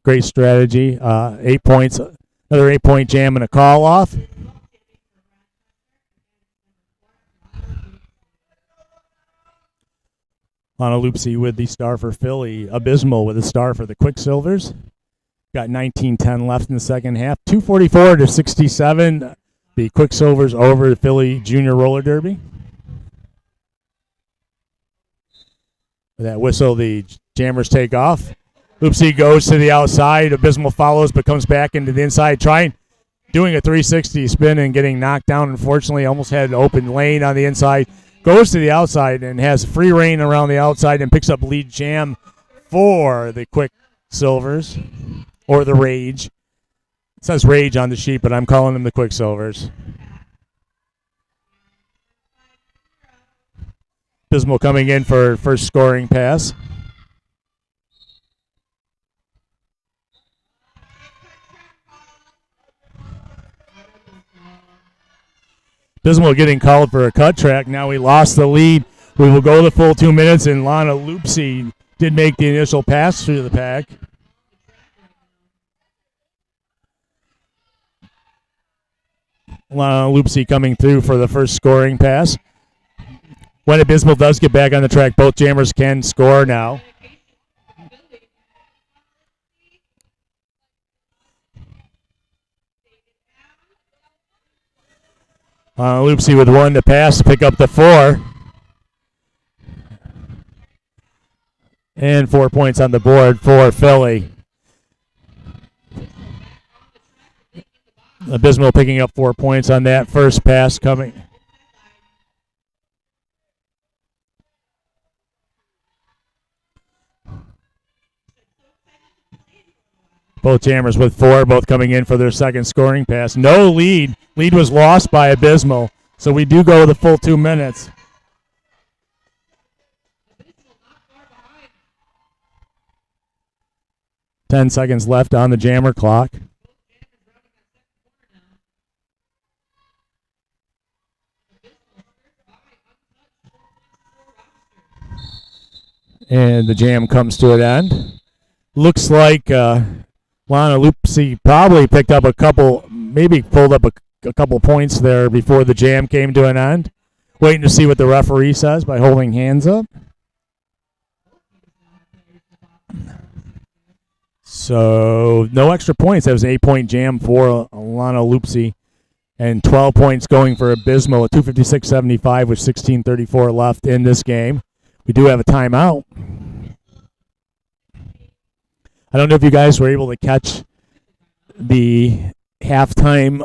Great strategy. 8 points, another 8-point jam and a call off. Lana Loopsy with the star for Philly. Abysmal with a star for the Quicksilvers. Got 19:10 left in the second half. 2:44-67. The Quicksilvers over the Philly Junior Roller Derby. With that whistle, the Jammers take off. Loopsy goes to the outside. Abysmal follows, but comes back into the inside, doing a 360 spin and getting knocked down. Unfortunately, almost had an open lane on the inside. Goes to the outside and has free reign around the outside and picks up lead jam for the Quicksilvers, or the Rage. It says Rage on the sheet, but I'm calling them the Quicksilvers. Abysmal coming in for first scoring pass. Abysmal getting called for a cut track. Now we lost the lead. We will go the full 2 minutes, and Lana Loopsy did make the initial pass through the pack. Lana Loopsy coming through for the first scoring pass. When Abysmal does get back on the track, both Jammers can score now. Loopsy with one to pass to pick up the 4. And 4 points on the board for Philly. Abysmal picking up 4 points on that first pass coming. Both Jammers with 4, both coming in for their second scoring pass. No lead. Lead was lost by Abysmal, so we do go the full 2 minutes. Ten seconds left on the Jammer clock. And the jam comes to an end. Looks like Lana Loopsy probably picked up a couple, maybe pulled up a couple points there before the jam came to an end. Waiting to see what the referee says by holding hands up. So no extra points. That was an 8-point jam for Lana Loopsy. And 12 points going for Abysmal at 256.75 with 16:34 left in this game. We do have a timeout. I don't know if you guys were able to catch the halftime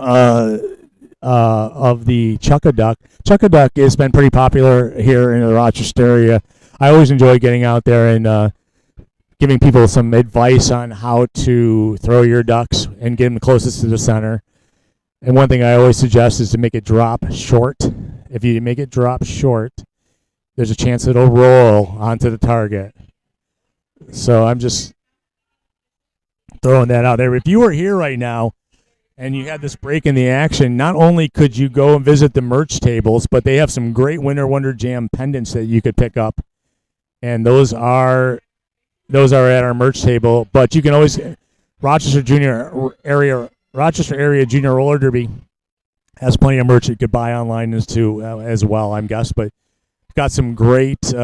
of the Chuck-a-Duck. Chuck-a-Duck has been pretty popular here in the Rochester area. I always enjoy getting out there and giving people some advice on how to throw your ducks and get them closest to the center. And one thing I always suggest is to make it drop short. If you make it drop short, there's a chance it'll roll onto the target. So I'm just throwing that out there. If you were here right now and you had this break in the action, not only could you go and visit the merch tables, but they have some great Winter Wonderjam pendants that you could pick up. And those are at our merch table. But you can always Rochester Area Junior Roller Derby has plenty of merch you could buy online as well, I'm guessing. But got some great.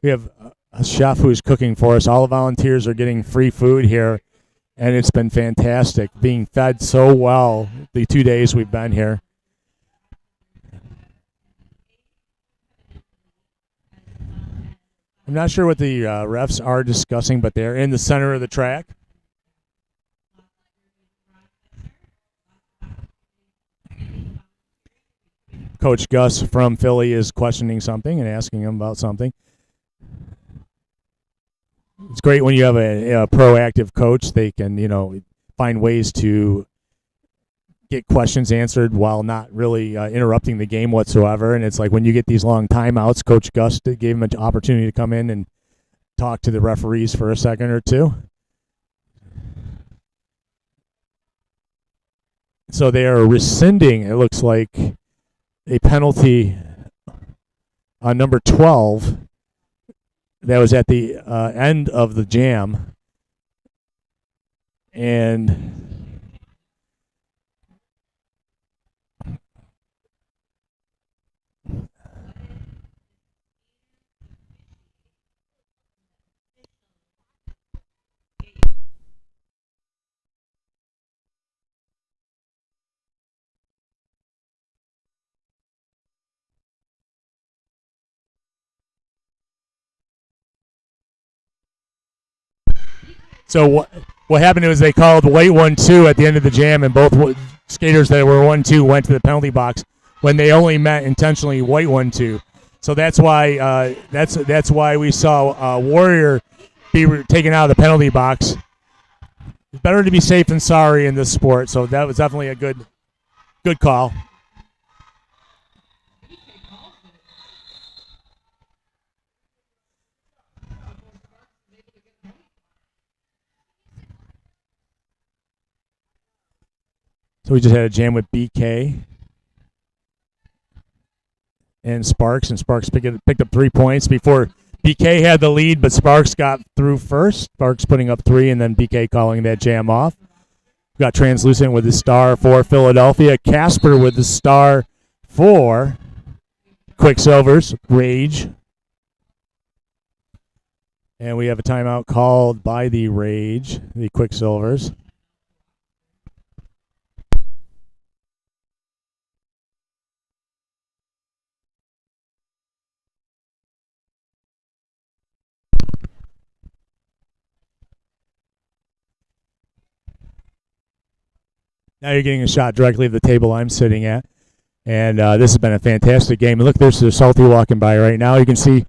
We have a chef who's cooking for us. All the volunteers are getting free food here, and it's been fantastic. Being fed so well the 2 days we've been here. I'm not sure what the refs are discussing, but they're in the center of the track. Coach Gus from Philly is questioning something and asking him about something. It's great when you have a proactive coach. They can, find ways to get questions answered while not really interrupting the game whatsoever. And it's like when you get these long timeouts, Coach Gus gave him an opportunity to come in and talk to the referees for a second or two. So they are rescinding, it looks like, a penalty on number 12 that was at the end of the jam. And So what happened was they called white 1-2 at the end of the jam, and both skaters that were 1-2 went to the penalty box when they only meant intentionally white 1-2. So that's why that's why we saw Warrior be taken out of the penalty box. It's better to be safe than sorry in this sport. So that was definitely a good call. So we just had a jam with BK and Sparks picked up 3 points before BK had the lead, but Sparks got through first. Sparks putting up 3, and then BK calling that jam off. We got Translucent with the star for Philadelphia. Casper with the star for Quicksilvers. Rage. And we have a timeout called by the Rage, the Quicksilvers. Now you're getting a shot directly at the table I'm sitting at. And this has been a fantastic game. And look, there's the Salty walking by right now. You can see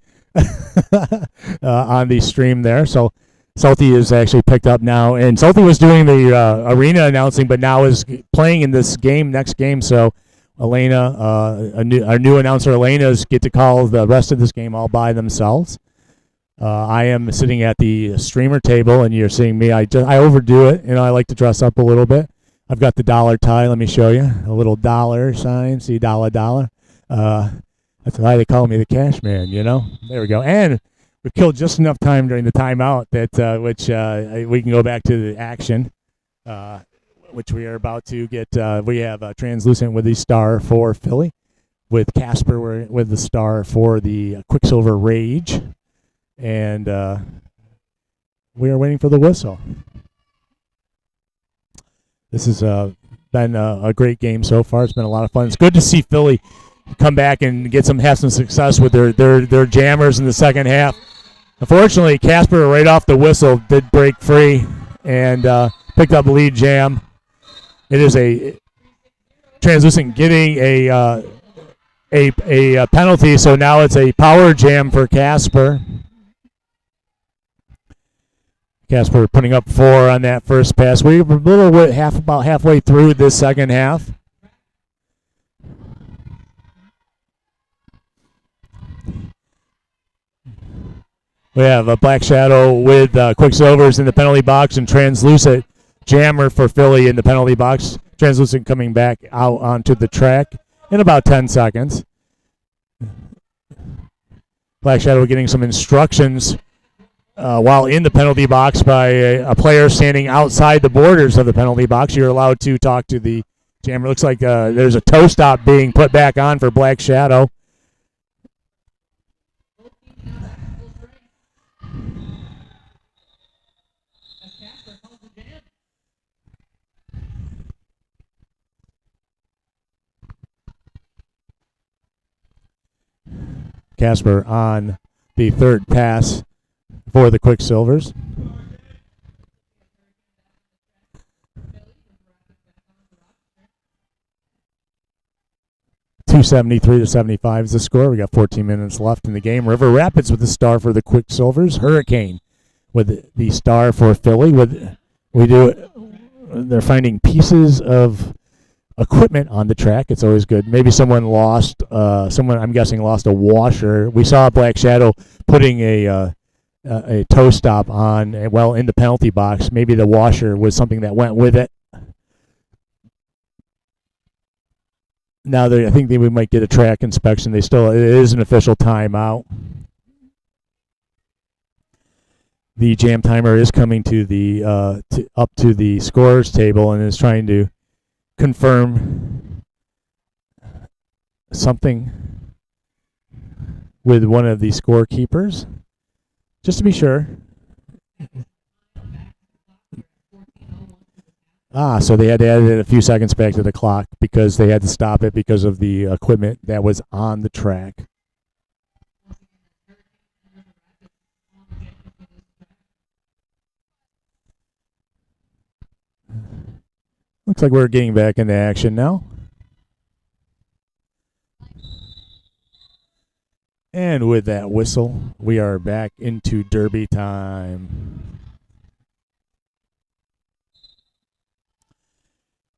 on the stream there. So Salty is actually picked up now. And Salty was doing the arena announcing, but now is playing in this game, next game. So Elena, our new announcer, Elena's get to call the rest of this game all by themselves. I am sitting at the streamer table, and you're seeing me. I overdo it. I like to dress up a little bit. I've got the dollar tie. Let me show you. A little dollar sign. See, dollar. That's why they call me the cash man, There we go. And we've killed just enough time during the timeout that we can go back to the action, which we are about to get. We have Translucent with the star for Philly, with Casper with the star for the Quicksilver Rage. And we are waiting for the whistle. This has been a great game so far. It's been a lot of fun. It's good to see Philly come back and have some success with their jammers in the second half. Unfortunately, Casper, right off the whistle, did break free and picked up lead jam. It is a Translucent getting a penalty, so now it's a power jam for Casper. Casper putting up 4 on that first pass. We're a little bit about halfway through this second half. We have a Black Shadow with Quicksilvers in the penalty box and Translucent jammer for Philly in the penalty box. Translucent coming back out onto the track in about 10 seconds. Black Shadow getting some instructions while in the penalty box by a player standing outside the borders of the penalty box. You're allowed to talk to the jammer. Looks like there's a toe stop being put back on for Black Shadow. Casper on the third pass for the Quicksilvers. $273-75 is the score. We got 14 minutes left in the game. River Rapids with the star for the Quicksilvers. Hurricane with the star for Philly. They're finding pieces of equipment on the track. It's always good. Maybe someone I'm guessing lost a washer. We saw Black Shadow putting a toe stop on in the penalty box. Maybe the washer was something that went with it. Now I think we might get a track inspection. It is an official timeout. The jam timer is coming to the up to the scorers table and is trying to confirm something with one of the scorekeepers, just to be sure. So they had to add a few seconds back to the clock because they had to stop it because of the equipment that was on the track. Looks like we're getting back into action now. And with that whistle, we are back into derby time.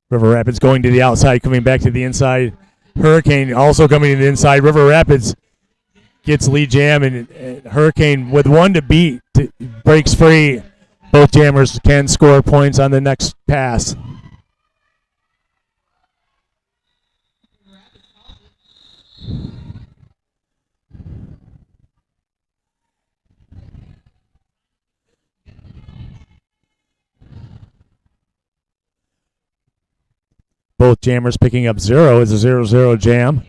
River Rapids going to the outside, coming back to the inside. Hurricane also coming to the inside. River Rapids gets lead jam, and Hurricane with one to beat breaks free. Both jammers can score points on the next pass. Both jammers picking up 0. It's a 0-0 jam.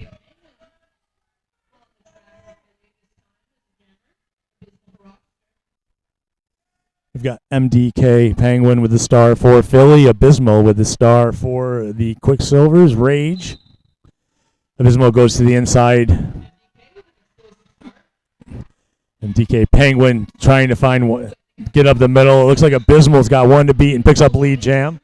We've got MDK Penguin with the star for Philly. Abysmal with the star for the Quicksilvers. Rage. Abysmal goes to the inside. MDK Penguin trying to get up the middle. It looks like Abysmal's got one to beat and picks up lead jam.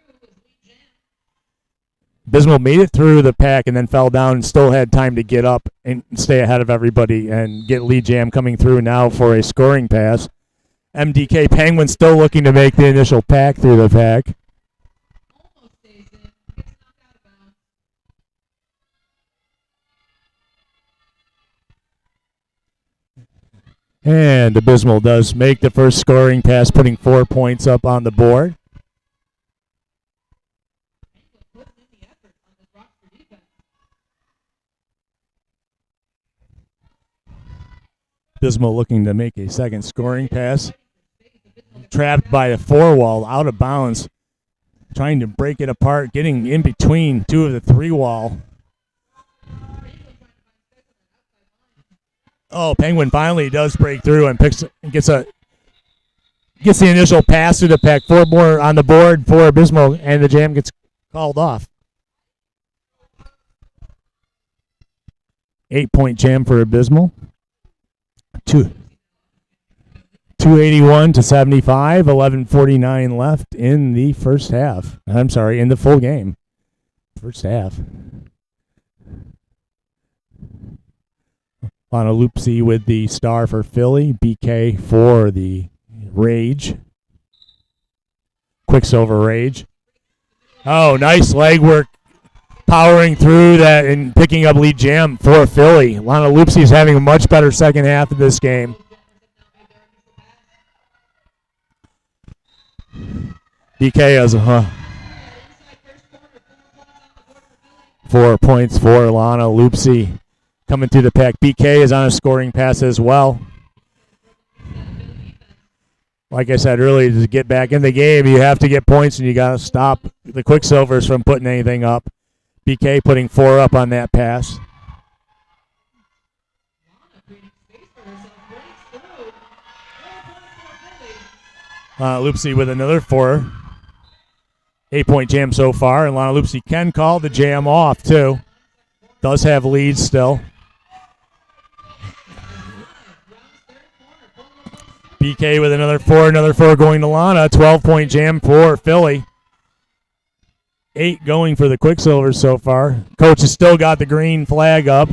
Abysmal made it through the pack and then fell down and still had time to get up and stay ahead of everybody and get lead jam coming through now for a scoring pass. MDK Penguin still looking to make the initial pack through the pack. And Abysmal does make the first scoring pass, putting 4 points up on the board. Abysmal looking to make a second scoring pass. Trapped by a 4-wall, out of bounds. Trying to break it apart, getting in between two of the 3-wall. Oh, Penguin finally does break through and gets the initial pass through the pack. 4 more on the board for Abysmal, and the jam gets called off. 8-point jam for Abysmal. 281 to 75, 11:49 left in the first half. I'm sorry, in the full game. First half. Lonalupsi with the star for Philly. BK for the Rage. Quicksilver Rage. Oh, nice leg work. Powering through that and picking up lead jam for Philly. Lonalupsi is having a much better second half of this game. BK has 4 points for Lonalupsi coming through the pack. BK is on a scoring pass as well. Like I said earlier, to get back in the game, you have to get points, and you got to stop the Quicksilvers from putting anything up. BK putting 4 up on that pass. Lonalupsi with another 4. 8-point jam so far, and Lonalupsi can call the jam off too. Does have leads still. BK with another 4 going to Lana. 12-point jam for Philly. 8 going for the Quicksilvers so far. Coach has still got the green flag up,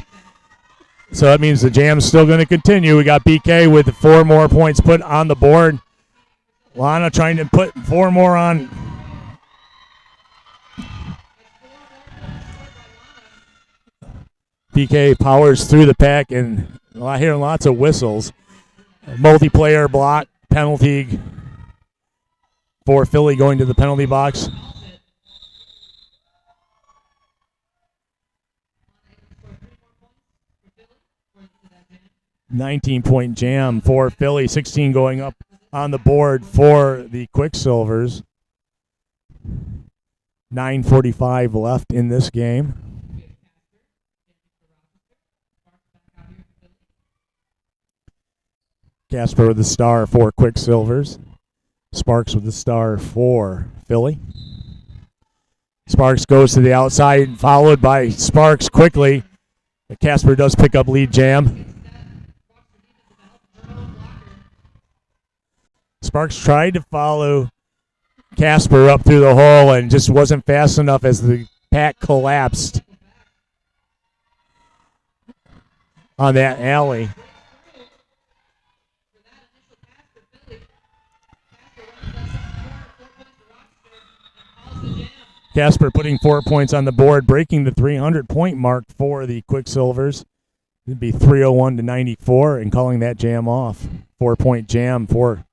so that means the jam's still going to continue. We got BK with 4 more points put on the board. Lana trying to put 4 more on. BK powers through the pack, and I hear lots of whistles. Multiplayer block penalty for Philly going to the penalty box. $19-point jam for Philly. 16 going up on the board for the Quicksilvers. 9:45 left in this game. Casper with the star for Quicksilvers. Sparks with the star for Philly. Sparks goes to the outside, followed by Sparks quickly. Casper does pick up lead jam. Sparks tried to follow Casper up through the hole and just wasn't fast enough as the pack collapsed on that alley. Casper putting 4 points on the board, breaking the 300-point mark for the Quicksilvers. It'd be 301 to 94 and calling that jam off. 4-point jam for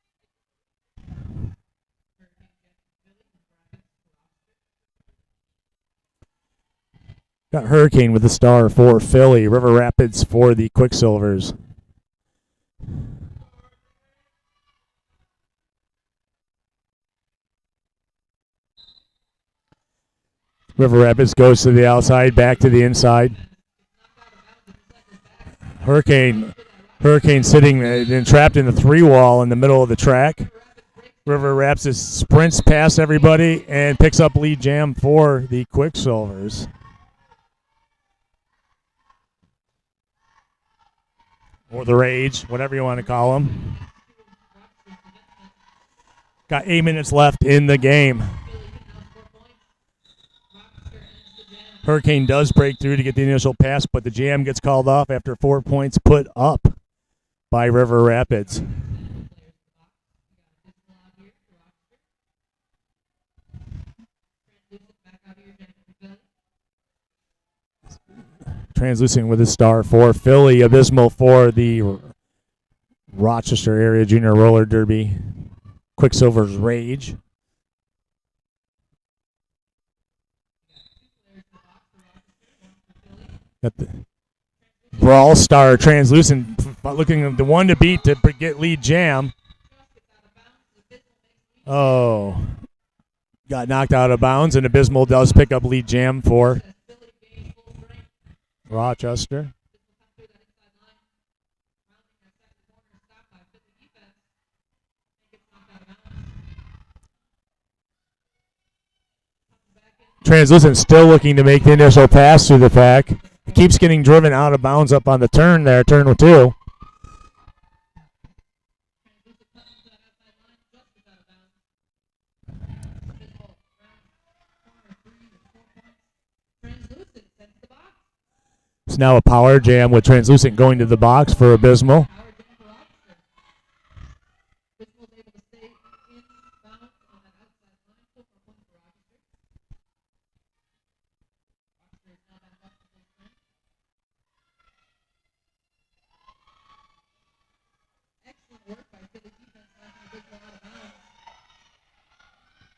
got Hurricane with the star for Philly. River Rapids for the Quicksilvers. River Rapids goes to the outside, back to the inside. Hurricane sitting and trapped in the 3-wall in the middle of the track. River Rapids sprints past everybody and picks up lead jam for the Quicksilvers. Or the Rage, whatever you want to call them. Got 8 minutes left in the game. Hurricane does break through to get the initial pass, but the jam gets called off after 4 points put up by River Rapids. Translucent with a star for Philly. Abysmal for the Rochester Area Junior Roller Derby. Quicksilver's Rage. Got the Brawlstar Translucent looking at the one to beat to get lead jam. Oh. Got knocked out of bounds, and Abysmal does pick up lead jam for Rochester. Translucent still looking to make the initial pass through the pack. He keeps getting driven out of bounds up on the turn there, turn 2. It's now a power jam with Translucent going to the box for Abysmal.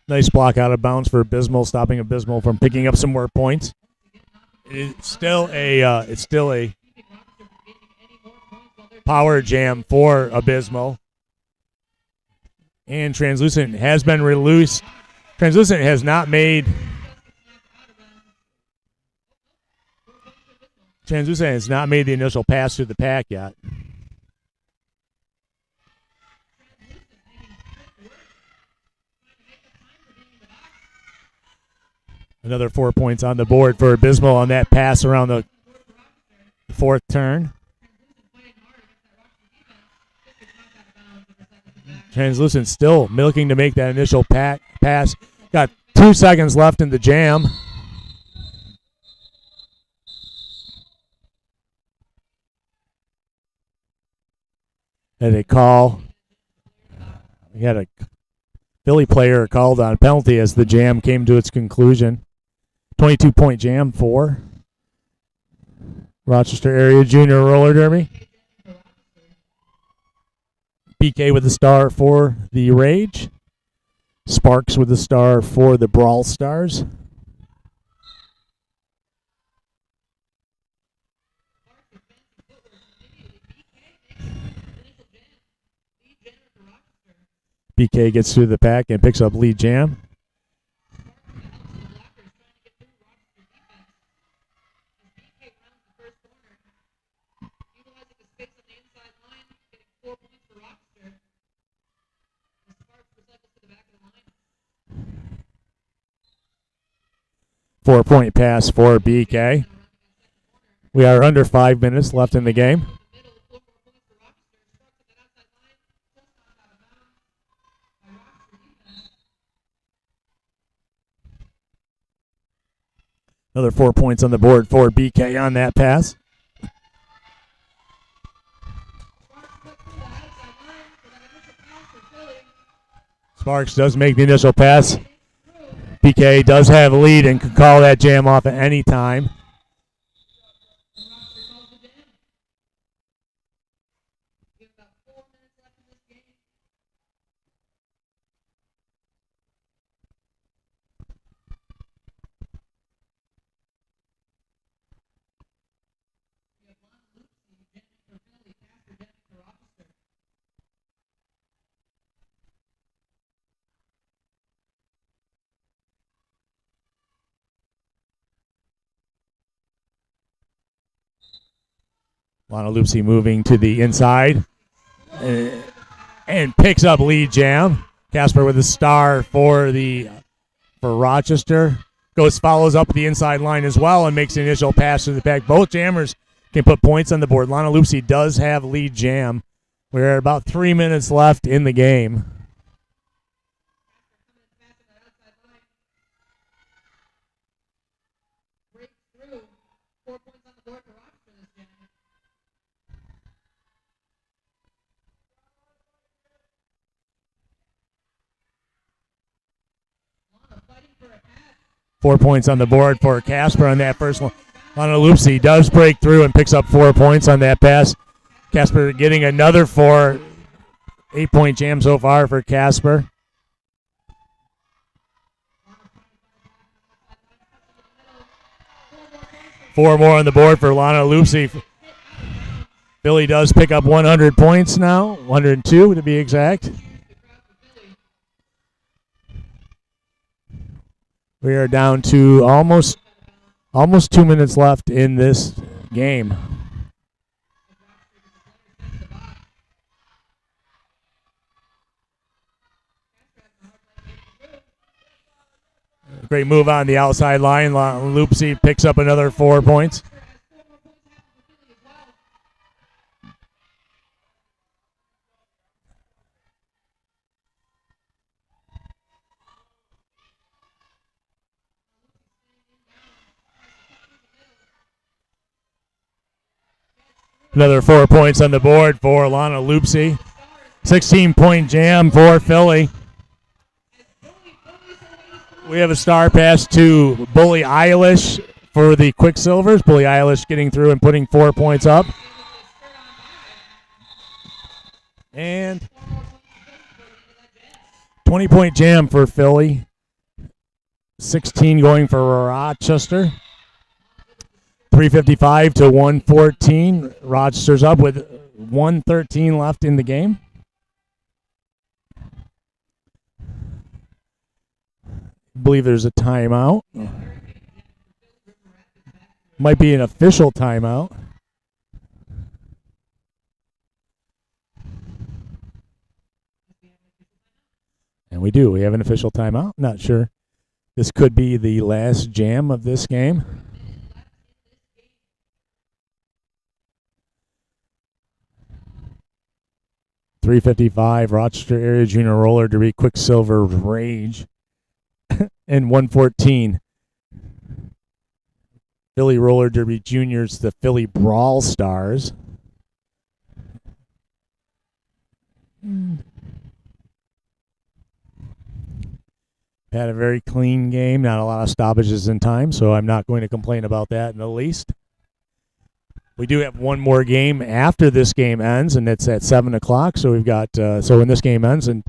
Nice block out of bounds for Abysmal, stopping Abysmal from picking up some more points. It's still a power jam for Abysmal. And Translucent has been released. Translucent has not made the initial pass through the pack yet. Another 4 points on the board for Abysmal on that pass around the 4th turn. Translucent still milking to make that initial pass. Got 2 seconds left in the jam. Had a call. We had a Philly player called on penalty as the jam came to its conclusion. 22-point jam for Rochester Area Junior Roller Derby. BK with the star for the Rage. Sparks with the star for the Brawlstars. BK gets through the pack and picks up lead jam. Four-point pass for BK. We are under 5 minutes left in the game. Another 4 points on the board for BK on that pass. Sparks does make the initial pass. BK does have a lead and can call that jam off at any time. Lana Loopsy moving to the inside and picks up lead jam. Casper with a star for Rochester. Follows up the inside line as well and makes the initial pass to the back. Both jammers can put points on the board. Lana Loopsy does have lead jam. We're at about 3 minutes left in the game. Four points on the board for Casper on that first one. Lana Loopsy does break through and picks up 4 points on that pass. Casper getting another 4. 8-point jam so far for Casper. Four more on the board for Lana Loopsy. Philly does pick up 100 points now, 102 to be exact. We are down to almost 2 minutes left in this game. Great move on the outside line. Loopsy picks up another 4 points. Another 4 points on the board for Lana Loopsy. 16-point jam for Philly. We have a star pass to Bully Eilish for the Quicksilvers. Bully Eilish getting through and putting 4 points up. And 20-point jam for Philly. 16 going for Rochester. 3:55 to 114. Rochester's up with 1:13 left in the game. I believe there's a timeout. Might be an official timeout. And we do. We have an official timeout. Not sure. This could be the last jam of this game. .355 Rochester Area Junior Roller Derby Quicksilver Rage. And 114 Philly Roller Derby Juniors, the Philly Brawlstars. Had a very clean game, not a lot of stoppages in time, so I'm not going to complain about that in the least. We do have one more game after this game ends, and it's at 7 o'clock. So we've got so when this game ends, and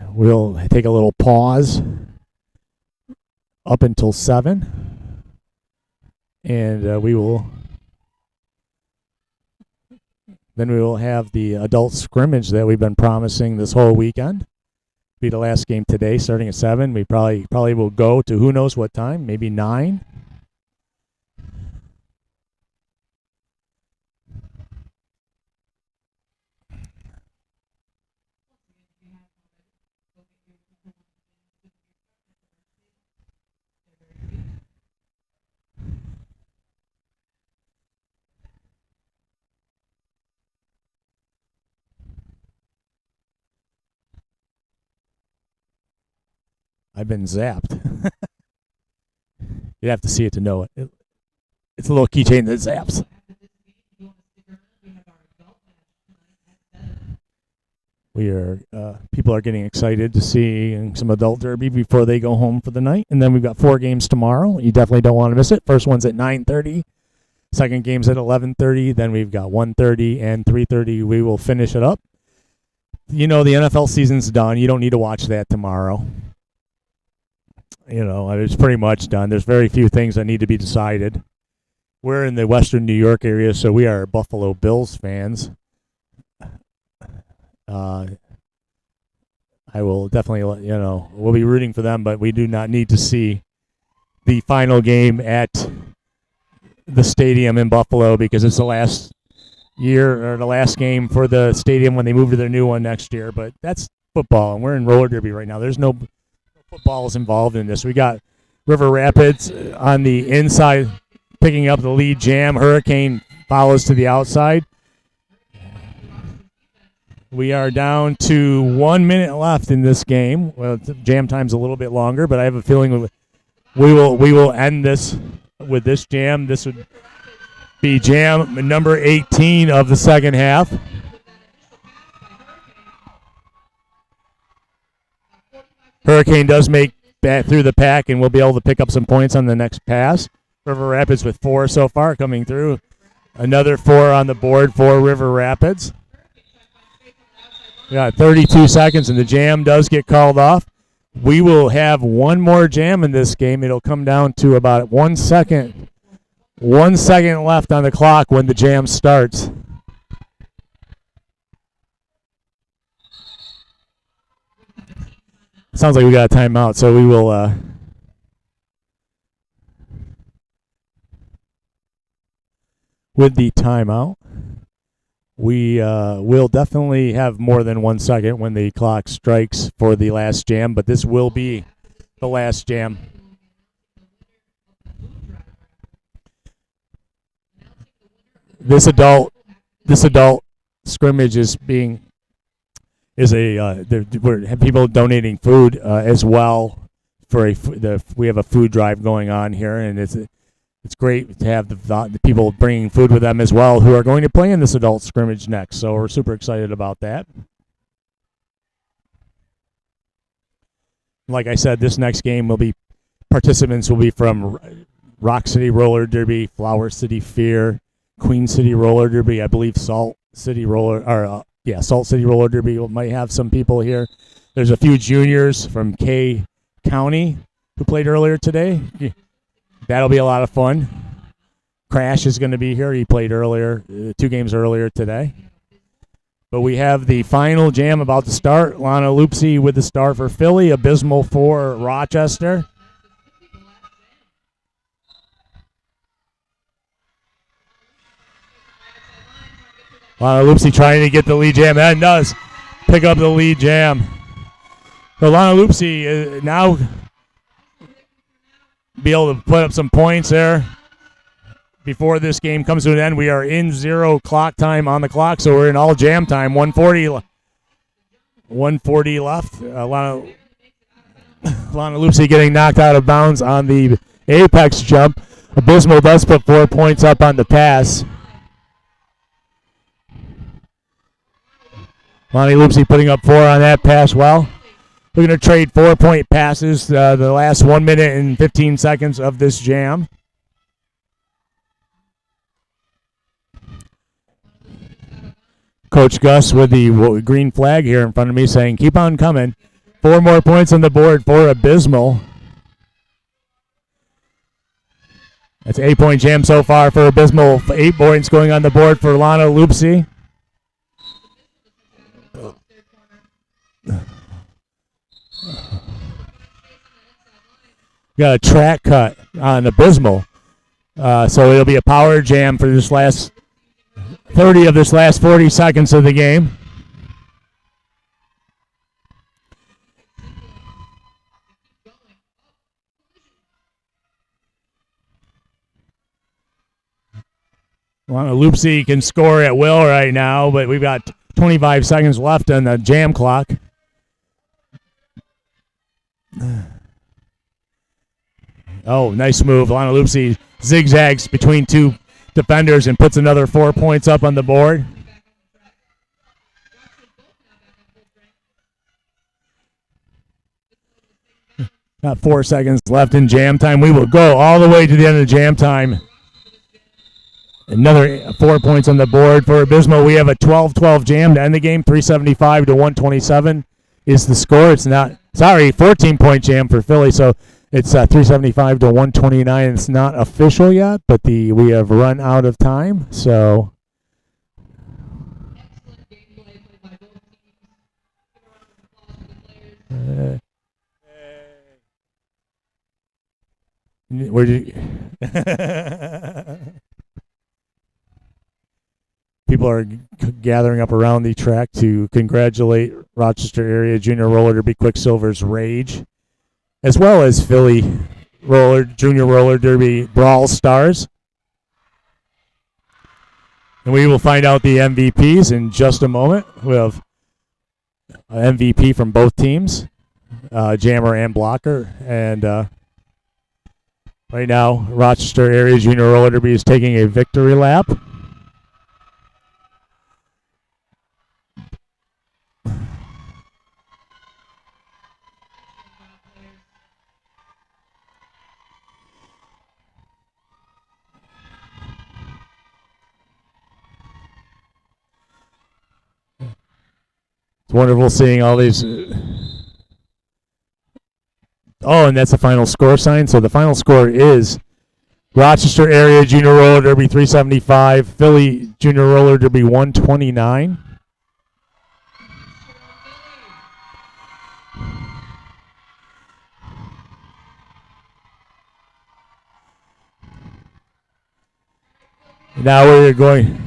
we'll take a little pause up until 7, and we will have the adult scrimmage that we've been promising this whole weekend. Be the last game today, starting at 7. We probably will go to who knows what time, maybe 9. I've been zapped. You'd have to see it to know it. It's a little keychain that zaps. People are getting excited to see some adult derby before they go home for the night. And then we've got 4 games tomorrow. You definitely don't want to miss it. First one's at 9:30. Second game's at 11:30. Then we've got 1:30 and 3:30. We will finish it up. The NFL season's done. You don't need to watch that tomorrow. It's pretty much done. There's very few things that need to be decided. We're in the Western New York area, so we are Buffalo Bills fans. I will definitely we'll be rooting for them, but we do not need to see the final game at the stadium in Buffalo because it's the last year or the last game for the stadium when they move to their new one next year. But that's football, and we're in roller derby right now. There's no footballs involved in this. We got River Rapids on the inside picking up the lead jam. Hurricane follows to the outside. We are down to 1 minute left in this game. Well, jam time's a little bit longer, but I have a feeling we will end this with this jam. This would be jam number 18 of the second half. Hurricane does make back through the pack, and we'll be able to pick up some points on the next pass. River Rapids with 4 so far coming through. Another 4 on the board for River Rapids. We got 32 seconds, and the jam does get called off. We will have one more jam in this game. It'll come down to about 1 second. 1 second left on the clock when the jam starts. Sounds like we got a timeout, so we will with the timeout. We will definitely have more than 1 second when the clock strikes for the last jam, but this will be the last jam. This adult scrimmage we have people donating food as well we have a food drive going on here, and it's great to have the people bringing food with them as well who are going to play in this adult scrimmage next. So we're super excited about that. Like I said, this next game participants will be from Rock City Roller Derby, Flower City Fear, Queen City Roller Derby, I believe Salt City Roller Derby might have some people here. There's a few juniors from K County who played earlier today. That'll be a lot of fun. Crash is going to be here. He played earlier, 2 games earlier today. But we have the final jam about to start. Lana Loopsy with the start for Philly. Abysmal for Rochester. Lana Loopsy trying to get the lead jam. And does pick up the lead jam. So Lana Loopsy now be able to put up some points there before this game comes to an end. We are in 0 clock time on the clock, so we're in all jam time. 140 left. Lana Loopsy getting knocked out of bounds on the apex jump. Abysmal does put 4 points up on the pass. Lonnie Loopsy putting up 4 on that pass. Well, we're going to trade 4-point passes the last 1 minute and 15 seconds of this jam. Coach Gus with the green flag here in front of me saying, keep on coming. 4 more points on the board for Abysmal. That's 8-point jam so far for Abysmal. 8 points going on the board for Lana Loopsy. Got a track cut on Abysmal. So it'll be a power jam for this last 30 of this last 40 seconds of the game. Lana Loopsy can score at will right now, but we've got 25 seconds left on the jam clock. Oh, nice move. Lana Loopsy zigzags between two defenders and puts another 4 points up on the board. Got 4 seconds left in jam time. We will go all the way to the end of jam time. Another 4 points on the board for Abysmal. We have a 12-12 jam to end the game. 375 to 127 is the score. It's not, 14-point jam for Philly. So it's 375 to 129. It's not official yet, but we have run out of time. So where did you people are gathering up around the track to congratulate Rochester Area Junior Roller Derby Quicksilvers Rage, as well as Philly Junior Roller Derby Brawlstars. And we will find out the MVPs in just a moment. We have an MVP from both teams, jammer and blocker. And right now, Rochester Area Junior Roller Derby is taking a victory lap. It's wonderful seeing all these. And that's the final score sign. So the final score is Rochester Area Junior Roller Derby 375, Philly Junior Roller Derby 129. Now we're going.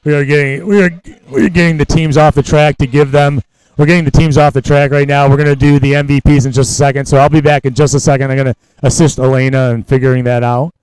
We're getting the teams off the track to give them. We're getting the teams off the track right now. We're going to do the MVPs in just a second. So I'll be back in just a second. I'm going to assist Elena in figuring that out.